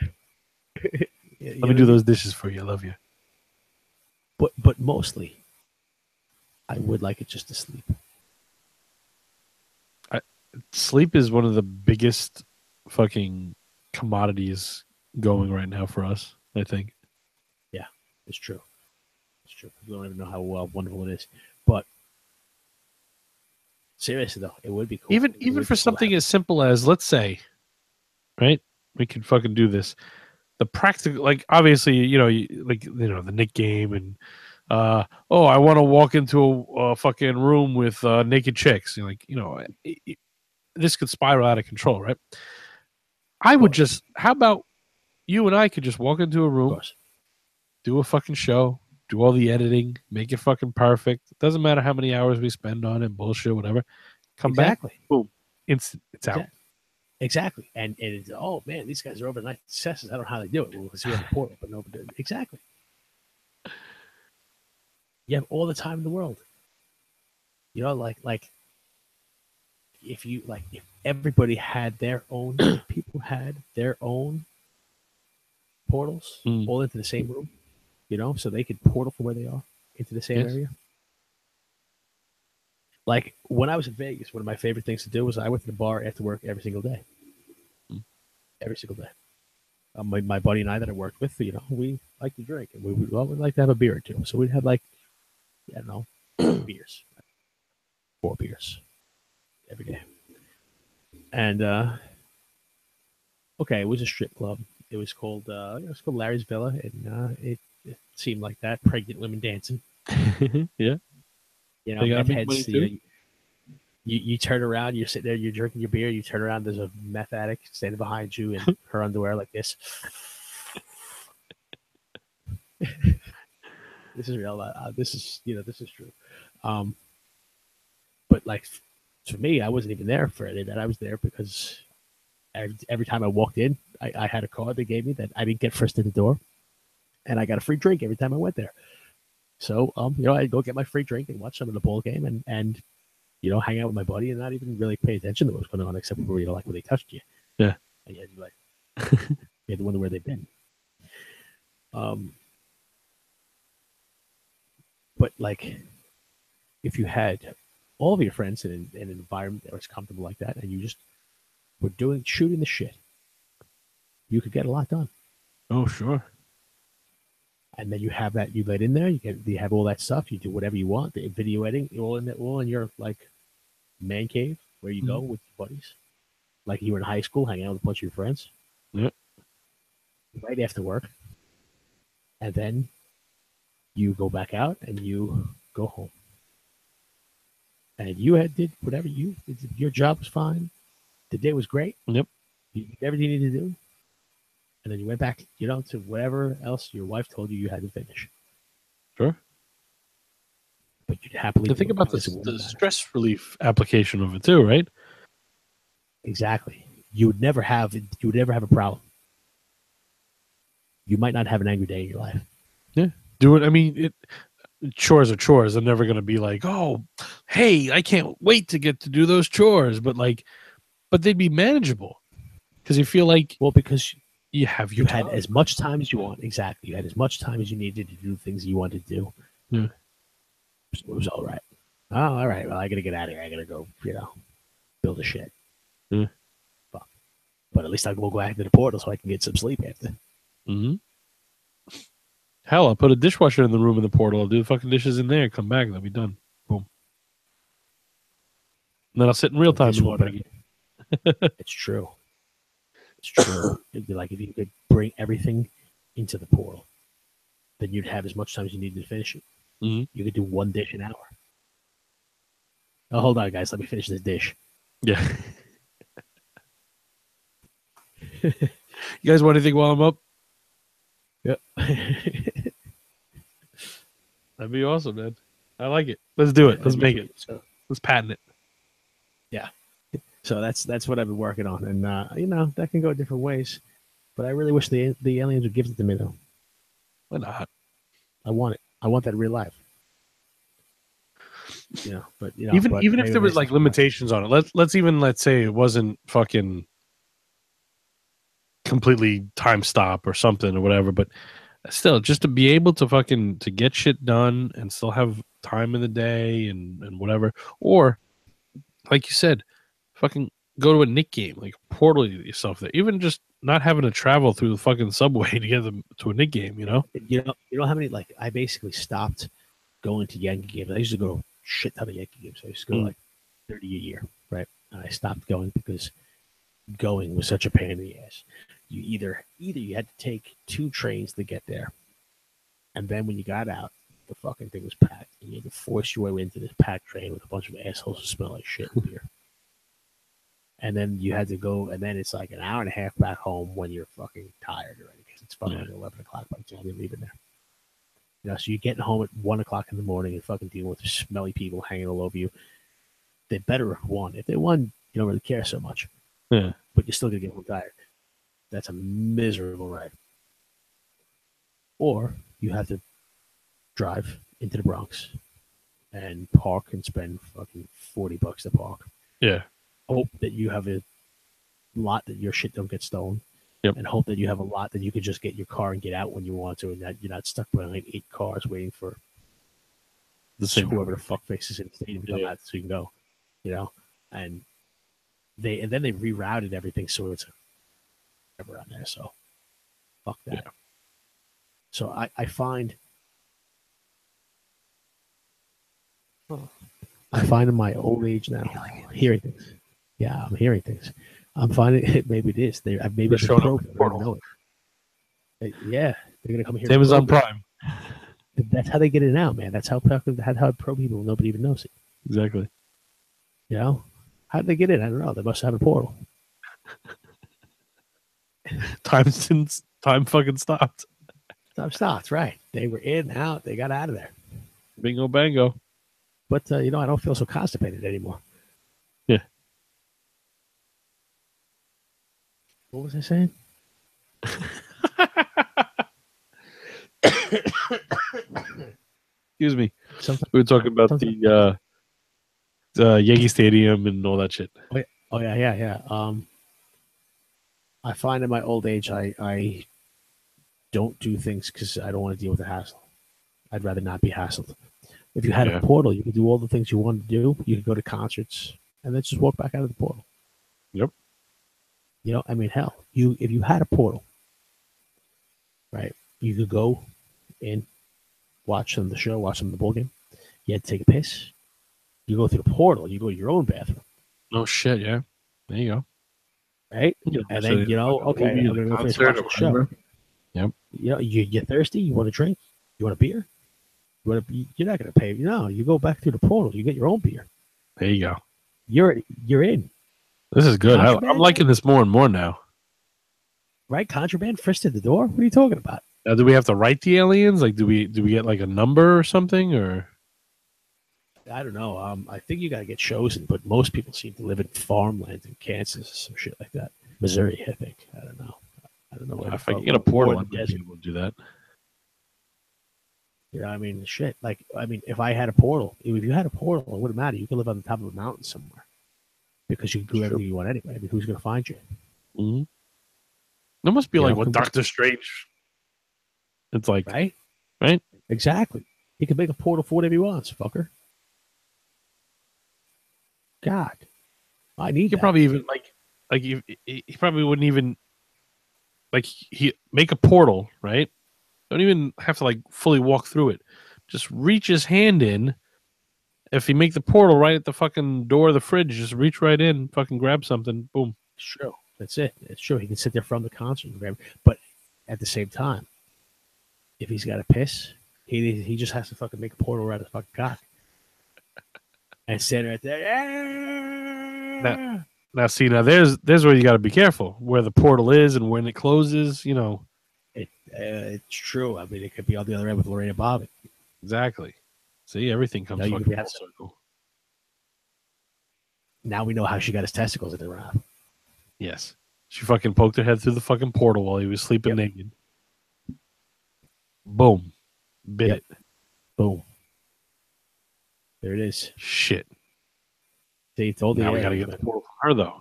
Let me do those dishes for you. I love you. But mostly, I would like it just to sleep. Sleep is one of the biggest fucking commodities going right now for us, I think. Yeah, it's true. It's true. We don't even know how wonderful it is. But seriously, though, it would be cool. Even for something as simple as, let's say, right? We could fucking do this. The practical, like, obviously, the Knicks game and, I want to walk into a fucking room with naked chicks. This could spiral out of control, right? How about you and I could just walk into a room, do a fucking show, do all the editing, make it fucking perfect. It doesn't matter how many hours we spend on it, bullshit, whatever. Come back, boom, instant, it's out. Exactly. And it's, oh man, these guys are overnight successes. I don't know how they do it. Well, because we have a portal, but no, exactly. You have all the time in the world. Like if everybody had their own, people had their own portals all into the same room, so they could portal from where they are into the same area. Like when I was in Vegas, one of my favorite things to do was I went to the bar after work every single day. Every single day. My buddy and I that I worked with, we like to drink and we would like to have a beer or two. So we'd have beers, 4 beers every day. And it was a strip club. It was called Larry's Villa, and it seemed like that. Pregnant women dancing. Yeah. Meth heads. You turn around, you're sitting there, you're drinking your beer, you turn around, there's a meth addict standing behind you in her underwear like this. This is real. This is true. But like for me, I wasn't even there for any of that. I was there because every time I walked in, I had a card they gave me that I didn't get first in the door, and I got a free drink every time I went there. So I'd go get my free drink and watch some of the ball game and hang out with my buddy and not even really pay attention to what was going on, except for like when they touched you. Yeah. And you had to you had to wonder where they've been. But like, if you had all of your friends in an environment that was comfortable like that, and you just were shooting the shit, you could get a lot done. Oh, sure. And then you have that, you let in there, you have all that stuff, you do whatever you want, the video editing, all in your like man cave where you go with your buddies, like you were in high school hanging out with a bunch of your friends. Yep. Right after work, and then you go back out and you go home, and you did whatever your job was fine, the day was great. Yep. You did everything you needed to do, and then you went back, to whatever else your wife told you had to finish. Sure. But you'd happily think about the stress relief application of it too, right? Exactly. You would never have a problem. You might not have an angry day in your life. Yeah. Do it. I mean, chores are chores. I'm never going to be like, oh, hey, I can't wait to get to do those chores. But they'd be manageable because you feel like, because you have you had as much time as you want. Exactly. You had as much time as you needed to do things you wanted to do. Yeah. So it was all right. Oh, all right. Well, I got to get out of here. I got to go, build a shed. Yeah. But at least I'll go back to the portal so I can get some sleep after. Mm-hmm. Hell, I'll put a dishwasher in the room in the portal. I'll do the fucking dishes in there. Come back. They'll be done. Boom. And then I'll sit in real time and water again. It's true. It's true. It'd be like if you could bring everything into the portal, then you'd have as much time as you needed to finish it. Mm-hmm. You could do 1 dish an hour. Oh, hold on, guys. Let me finish this dish. Yeah. You guys want anything while I'm up? Yep. That'd be awesome, man. I like it. Let's do it. Let's make it. So, Let's patent it. yeah. So that's what I've been working on, and that can go different ways. But I really wish the aliens would give it to me, though. Why not? I want it. I want that in real life. But even if there was like limitations on it, let's say it wasn't fucking completely time stop or something or whatever, but still, just to be able to to get shit done and still have time in the day and whatever, or like you said, fucking go to a Nick game, like portal yourself there, even just not having to travel through the fucking subway to get them to a Nick game, You know how many, like, I basically stopped going to Yankee games. I used to go to a shit ton of Yankee games. I used to go like 30 a year, right? And I stopped going because going was such a pain in the ass. You either you had to take 2 trains to get there, and then when you got out, the fucking thing was packed, and you had to force your way into this packed train with a bunch of assholes who smell like shit and beer. And then you had to go, and then it's like an hour and a half back home when you're fucking tired already, because it's fucking 11 o'clock by the time you're leaving there. So you're getting home at 1 o'clock in the morning and fucking dealing with smelly people hanging all over you. They better have won. If they won, you don't really care so much. Yeah. But you're still going to get home tired. That's a miserable ride. Or you have to drive into the Bronx and park and spend fucking $40 to park. Yeah. Hope that you have a lot that your shit don't get stolen. Yep. And hope that you have a lot that you could just get your car and get out when you want to, and that you're not stuck behind 8 cars waiting for whoever the fuck faces in the stadium to come out so you can go. And then they rerouted everything so it's around there. So fuck that. Yeah. So I find in my old age now, hearing things. Yeah, I'm hearing things. I'm finding it. Maybe it is. Maybe they're showing up. I don't know it. Yeah, they're gonna come here. Amazon Prime. That's how they get it out, man. That's how pro people. Nobody even knows it. Exactly. How did they get in? I don't know. They must have a portal. Time fucking stopped. Time stopped. Right. They were in, out. They got out of there. Bingo bango. But I don't feel so constipated anymore. Yeah. What was I saying? Excuse me. We were talking about the Yankee Stadium and all that shit. Oh yeah. I find in my old age, I don't do things because I don't want to deal with the hassle. I'd rather not be hassled. If you had a portal, you could do all the things you wanted to do. You could go to concerts and then just walk back out of the portal. Yep. Hell, if you had a portal, right, you could go in, watch some of the show, watch some of the ball game. You had to take a piss. You go through the portal. You go to your own bathroom. Oh shit! Yeah, there you go. Right, and then okay, I'm gonna go finish watching the show. Yep. You're thirsty. You want a drink? You want a beer? You're not gonna pay. No, you go back through the portal. You get your own beer. There you go. You're in. This is good. I'm liking this more and more now. Right, contraband frisked at the door. What are you talking about? Now, do we have to write the aliens? Like, do we get like a number or something, or? I don't know. I think you got to get chosen, but most people seem to live in farmland in Kansas or some shit like that. Missouri, I think. I don't know. If I can get a portal, I'm going to be able to do that. Shit. If I had a portal, if you had a portal, it wouldn't matter. You could live on the top of a mountain somewhere because you can do everything you want anyway. Who's going to find you? Mm-hmm. That must be like what Doctor Strange. It's like, right? Exactly. He can make a portal for whatever he wants, fucker. God, I need. He could probably even he probably wouldn't even he make a portal, right? Don't even have to fully walk through it. Just reach his hand in. If he make the portal right at the fucking door of the fridge, just reach right in, fucking grab something, boom. It's true. That's it. It's true. He can sit there from the concert and grab. But at the same time, if he's got to piss, he just has to fucking make a portal right at the fucking cock. And stand right there. Now, see, there's where you got to be careful, where the portal is and when it closes. You know, it's true. I mean, it could be on the other end with Lorena Bobbitt. exactly. See, everything comes fucking full circle. Now we know how she got his testicles in the mouth. Yes, she fucking poked her head through the fucking portal while he was sleeping naked. Boom, bit it. Boom. There it is. Shit. See, told you. Now we gotta get the portal from her though.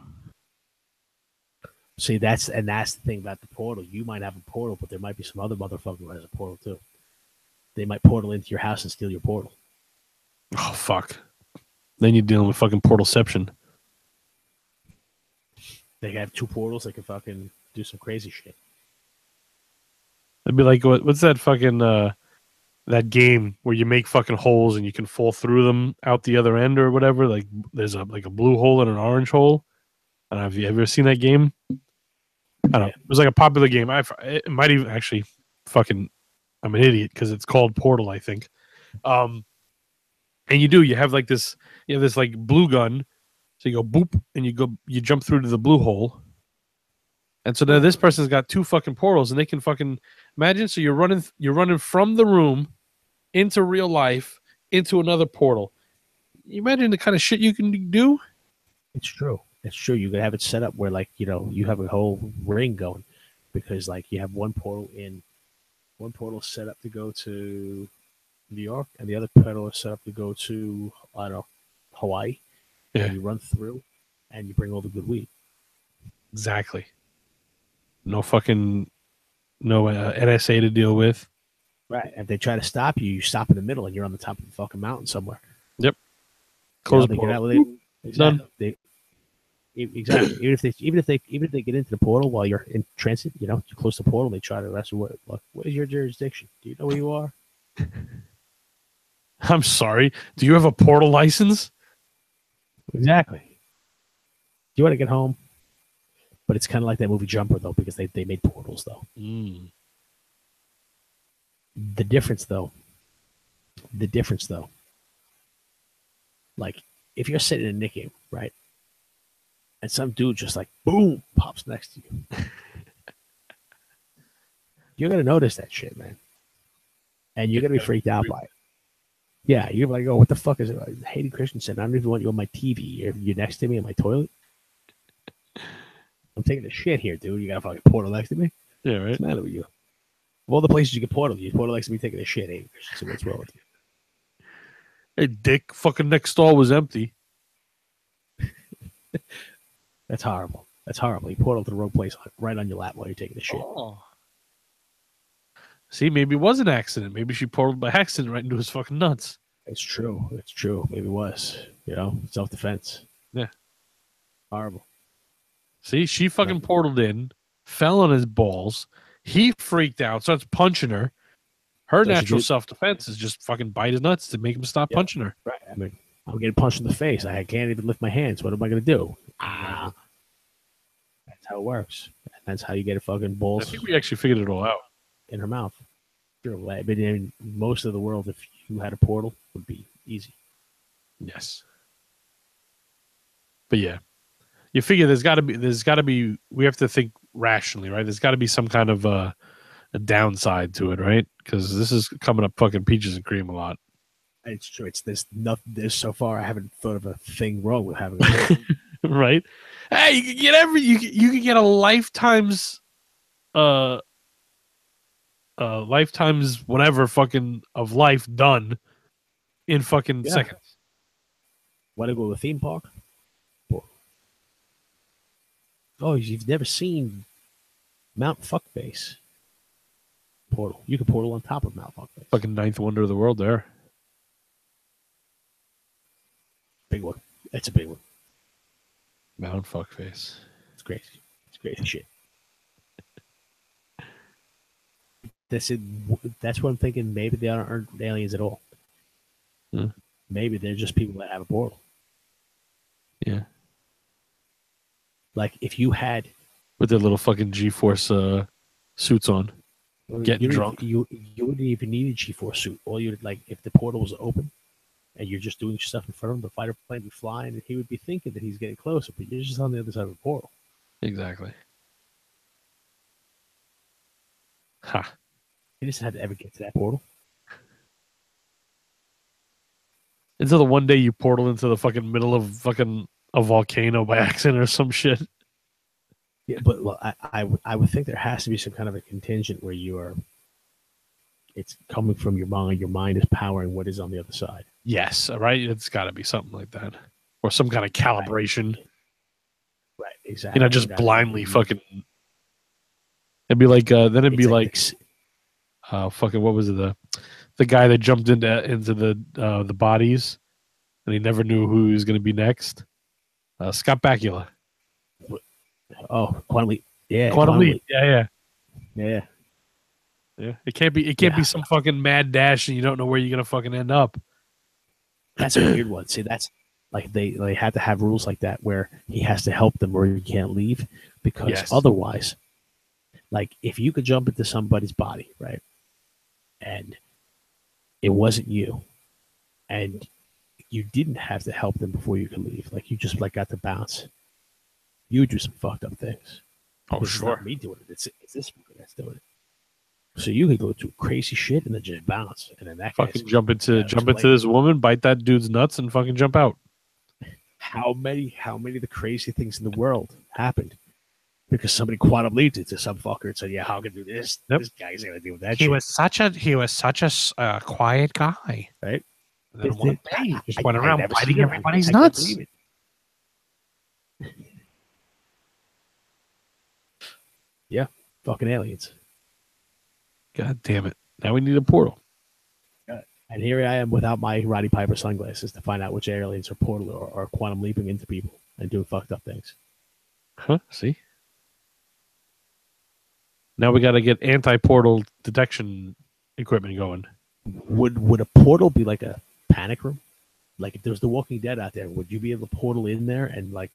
See, that's the thing about the portal. You might have a portal, but there might be some other motherfucker who has a portal too. They might portal into your house and steal your portal. Oh fuck! Then you're dealing with fucking portalception. They have two portals. They can fucking do some crazy shit. It'd be like what's that fucking that game where you make fucking holes and you can fall through them out the other end or whatever? Like there's a blue hole and an orange hole. I don't know if you ever seen that game. I don't know. It was like a popular game. It might even actually fucking. I'm an idiot because it's called Portal, I think. And you have like this. You have this like blue gun. So you go boop and you jump through to the blue hole. And so now this person's got two fucking portals and they can fucking imagine. So you're running from the room into real life into another portal. You imagine the kind of shit you can do? It's true. It's true. You could have it set up where, like, you have a whole ring going, because, like, you have one portal set up to go to New York, and the other portal is set up to go to, I don't know, Hawaii. Yeah. And you run through, and you bring all the good weed. Exactly. No NSA to deal with. Right. If they try to stop you, you stop in the middle, and you're on the top of the fucking mountain somewhere. Yep. Close the portal. Done. Exactly. Even if they get into the portal while you're in transit, you close the portal, they try to arrest you. What is your jurisdiction? Do you know where you are? I'm sorry. Do you have a portal license? Exactly. Do you want to get home? But it's kind of like that movie Jumper, though, because they made portals, though. The difference, though. Like, if you're sitting in a Nick game, right? And some dude just like, boom, pops next to you. You're going to notice that shit, man. And you're going to be freaked out by it. Yeah, you're like, oh, what the fuck is it? Hayden Christensen, I don't even want you on my TV. You're next to me in my toilet. I'm taking a shit here, dude. You got a fucking portal next to me? Yeah, right. What's the matter with you? Of all the places you can portal, you portal next to me taking a shit, Hayden Christensen. What's wrong with you? Hey, dick, fucking next door was empty. That's horrible. That's horrible. You portal to the wrong place right on your lap while you're taking a shit. Oh. See, maybe it was an accident. Maybe she portaled by accident right into his fucking nuts. It's true. It's true. Maybe it was. Self-defense. Yeah. Horrible. See, she fucking portaled in, fell on his balls. He freaked out, starts punching her. Her natural self-defense is just fucking bite his nuts to make him stop punching her. Right. I mean, I'm getting punched in the face. I can't even lift my hands. What am I going to do? That's how it works. That's how you get a fucking balls. I think we actually figured it all out. In her mouth. Sure. I mean, most of the world, if you had a portal, would be easy. Yes. But yeah, you figure there's got to be. We have to think rationally, right? There's got to be some kind of a downside to it, right? Because this is coming up fucking peaches and cream a lot. It's true. There's so far I haven't thought of a thing wrong with having a portal. Right? Hey, you can get you can get a lifetime's whatever fucking of life done in fucking seconds. Want to go to a theme park? Oh, you've never seen Mount Fuckface? Portal. You can portal on top of Mount Fuckface. Fucking ninth wonder of the world there. Big one. It's a big one. Mount Fuckface. It's crazy. It's crazy shit. That's what I'm thinking. Maybe they aren't aliens at all. Maybe they're just people that have a portal. Yeah. Like if you had with their little fucking G-force suits on, getting drunk. You wouldn't even need a G-force suit. All you like if the portal was open, and you're just doing stuff in front of him, the fighter plane would be flying, and he would be thinking that he's getting closer, but you're just on the other side of the portal. Exactly. Ha. You just had to ever get to that portal. Until the one day you portal into the fucking middle of fucking a volcano by accident or some shit. Yeah, but look, I would think there has to be some kind of a contingent where it's coming from your mind. Your mind is powering what is on the other side. Yes, right? It's got to be something like that. Or some kind of calibration. Right, exactly. Just blindly fucking... It'd be like, then it'd be like fucking, what was it? The guy that jumped into the bodies and he never knew who he was going to be next. Scott Bakula. Oh, Quantum Leap. Yeah. Quantum Leap. Yeah. Yeah. It can't be some fucking mad dash and you don't know where you're going to fucking end up. That's a weird one. See, that's like they had to have rules like that where he has to help them or he can't leave, because otherwise, like if you could jump into somebody's body, right, and it wasn't you, and you didn't have to help them before you could leave, like you just like got to bounce, you would do some fucked up things. Oh, sure. It's not me doing it. It's this movie that's doing it. So you could go through crazy shit and then just bounce, and then that fucking jump into this woman, bite that dude's nuts, and fucking jump out. How many of the crazy things in the world happened because somebody quantum leaped into some fucker and said, "Yeah, how can I do this? Yep. This guy's gonna deal with that." He was such a quiet guy, right? And then one day he just went around biting everybody's nuts. Yeah, fucking aliens. God damn it! Now we need a portal. And here I am without my Roddy Piper sunglasses to find out which aliens are portal or quantum leaping into people and doing fucked up things. Huh? See? Now we got to get anti-portal detection equipment going. Would a portal be like a panic room? Like if there's The Walking Dead out there, would you be able to portal in there and like,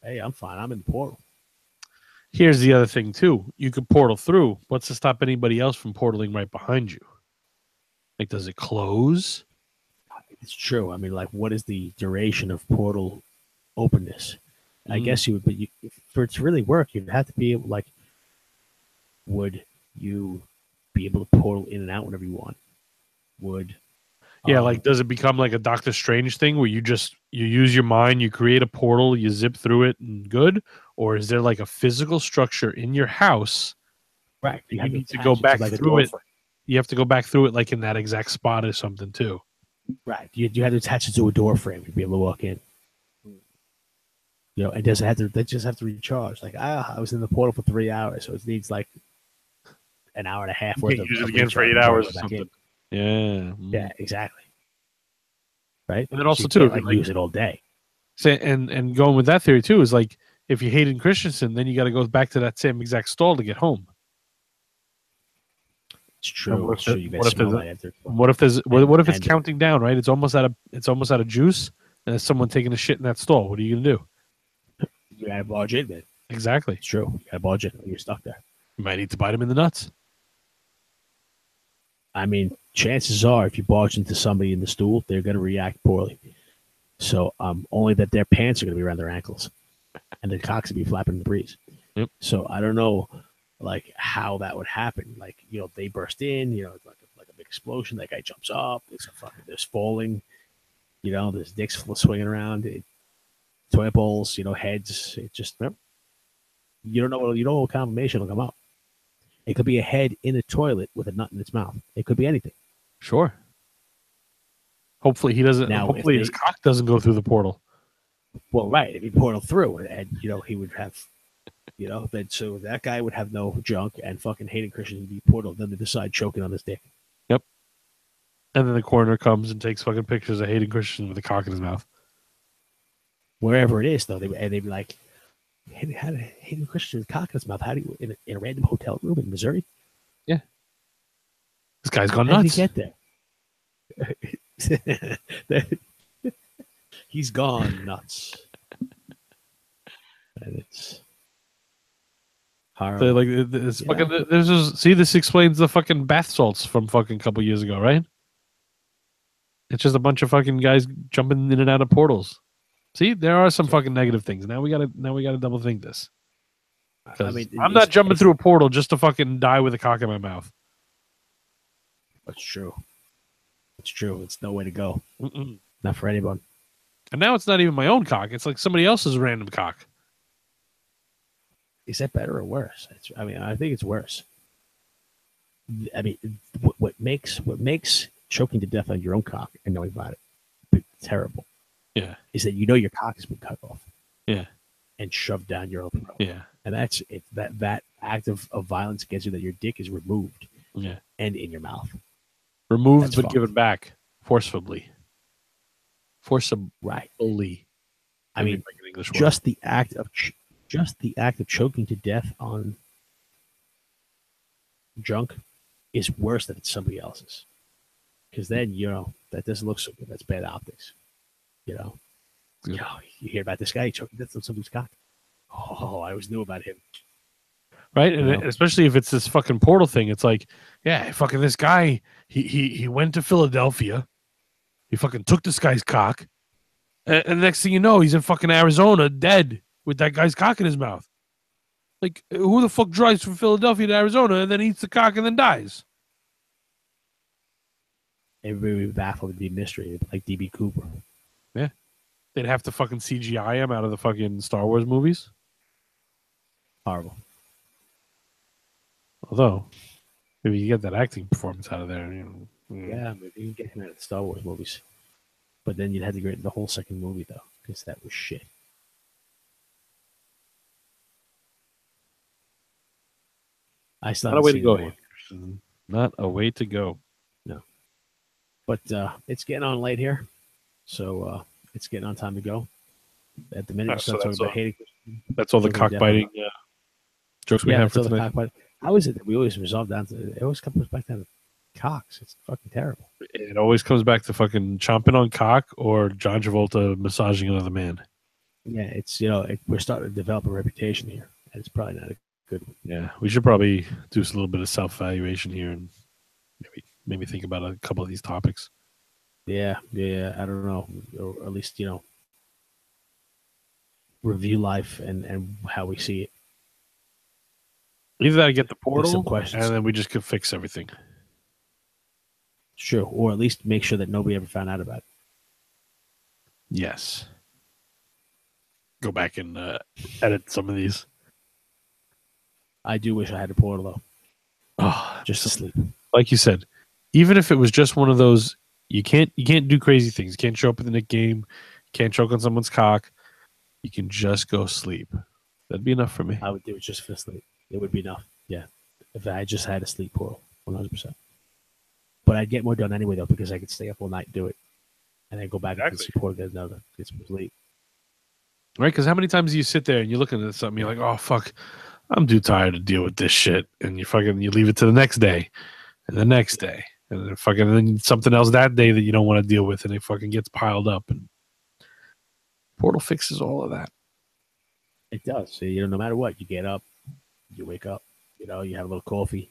hey, I'm fine, I'm in the portal? Here's the other thing too. You could portal through. What's to stop anybody else from portaling right behind you? Like, does it close? It's true. I mean, like, what is the duration of portal openness? I guess you would, but for it to really work, you'd have to be able, like, would you be able to portal in and out whenever you want? Like, does it become like a Doctor Strange thing where you use your mind, you create a portal, you zip through it, and good? Or is there like a physical structure in your house? Right. You need to go back through it. You have to go back through it like in that exact spot or something too. Right. You have to attach it to a door frame to be able to walk in. It doesn't have to. They just have to recharge. Like, I was in the portal for 3 hours, so it needs like an hour and a half worth of. Use it again for 8 hours or something. Yeah. Yeah. Exactly. Right. And then also too, like use it all day. And going with that theory too is like if you Hayden Christensen, then you got to go back to that same exact stall to get home. It's true. What if it's counting down? Right, it's almost out of juice, and there's someone taking a shit in that stall. What are you gonna do? You gotta barge in, man. Exactly. It's true. You gotta barge in. You're stuck there. You might need to bite him in the nuts. I mean, chances are, if you barge into somebody in the stool, they're gonna react poorly. So, only that their pants are gonna be around their ankles, and the cocks will be flapping in the breeze. Yep. So I don't know. Like how that would happen, like they burst in, it's like a big explosion. That guy jumps up. There's falling, there's dicks swinging around, toilet bowls, heads. It just you don't know what combination will come up. It could be a head in a toilet with a nut in its mouth. It could be anything. Sure. Hopefully he doesn't. Now, hopefully his cock doesn't go through the portal. Well, right. If he portal through, and he would have. Then so that guy would have no junk and fucking Hayden Christensen would be portal. Then they decide choking on his dick. Yep. And then the coroner comes and takes fucking pictures of Hayden Christensen with a cock in his mouth. Wherever it is, though, they'd be like, how did Hayden Christensen with a cock in his mouth? How do you in a random hotel room in Missouri? Yeah. This guy's gone nuts. How did he get there? He's gone nuts. And it's so like it's fucking. This explains the fucking bath salts from fucking couple years ago, right? It's just a bunch of fucking guys jumping in and out of portals. See, there are some fucking negative things. Now we gotta double think this. I mean, I'm not jumping through a portal just to fucking die with a cock in my mouth. That's true. It's true. It's no way to go. Mm-mm. Not for anyone. And now it's not even my own cock. It's like somebody else's random cock. Is that better or worse? I mean, I think it's worse. I mean, what makes choking to death on your own cock and knowing about it terrible? Yeah, is that you know your cock has been cut off. Yeah, and shoved down your own throat. Yeah, and that's it. That act of violence against you, that your dick is removed. Yeah, and in your mouth. Removed but given back forcibly. Right. I mean, just the act of choking to death on junk is worse than it's somebody else's. Because then, that doesn't look so good. That's bad optics. You hear about this guy choking death on somebody's cock. Oh, I always knew about him. Right, and especially if it's this fucking portal thing, it's like, yeah, fucking this guy, he went to Philadelphia, he fucking took this guy's cock, and the next thing you know, he's in fucking Arizona, dead with that guy's cock in his mouth. Like, who the fuck drives from Philadelphia to Arizona and then eats the cock and then dies? Everybody would be baffled with the mystery, like DB Cooper. Yeah, they'd have to fucking CGI him out of the fucking Star Wars movies. Horrible. Although, maybe you get that acting performance out of there. Yeah, maybe you can get him out of the Star Wars movies. But then you'd have to get the whole second movie, though, because that was shit. I still not a way to go. Not a way to go. No. But it's getting on late here, so it's getting on time to go. At the minute, so talking about hating. That's all the cockbiting jokes we have for tonight. How is it that we always resolve down to it? Always comes back down to cocks. It's fucking terrible. It always comes back to fucking chomping on cock or John Travolta massaging another man. Yeah, it's we're starting to develop a reputation here, and it's probably not a good one. Yeah, we should probably do a little bit of self-evaluation here and maybe think about a couple of these topics. Yeah, I don't know, or at least review life and how we see it. Either that, or get the portal, some questions, and then we just could fix everything. Sure, or at least make sure that nobody ever found out about it. Yes. Go back and edit some of these. I do wish I had a portal, though. Oh, just to sleep. Like you said, even if it was just one of those, you can't do crazy things. You can't show up in the Nick game. You can't choke on someone's cock. You can just go sleep. That'd be enough for me. I would do it just for sleep. It would be enough. Yeah. If I just had a sleep portal, 100%. But I'd get more done anyway, though, because I could stay up all night and do it. And then go back and sleep portal, get some sleep. Right? Because how many times do you sit there and you're looking at something, you're like, oh, fuck, I'm too tired to deal with this shit. And you leave it to the next day and the next day. And then something else that day that you don't want to deal with, and it fucking gets piled up. And portal fixes all of that. It does. So, no matter what, you get up, you wake up, you have a little coffee,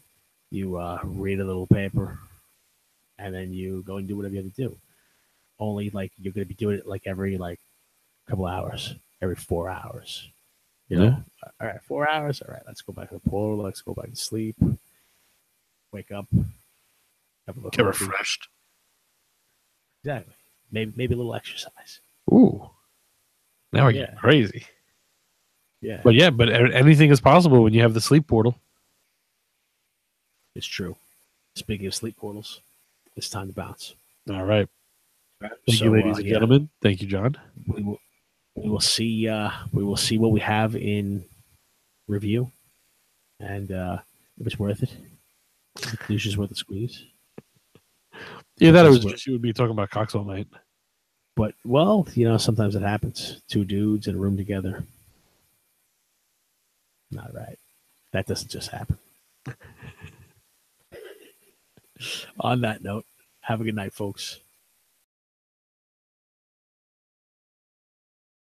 you read a little paper, and then you go and do whatever you have to do. Only you're going to be doing it every couple hours, every 4 hours. All right, 4 hours. All right, let's go back to the portal. Let's go back to sleep. Wake up. Have a little get coffee. Refreshed. Exactly. Maybe a little exercise. Ooh. Now we're getting crazy. Yeah. But anything is possible when you have the sleep portal. It's true. Speaking of sleep portals, it's time to bounce. All right. Thank you, ladies and gentlemen. Thank you, John. We will see. We will see what we have in review, and if it's worth it. The conclusion's worth the squeeze. Yeah, that was just you would be talking about cocks all night. But sometimes it happens. Two dudes in a room together. Not right. That doesn't just happen. On that note, have a good night, folks.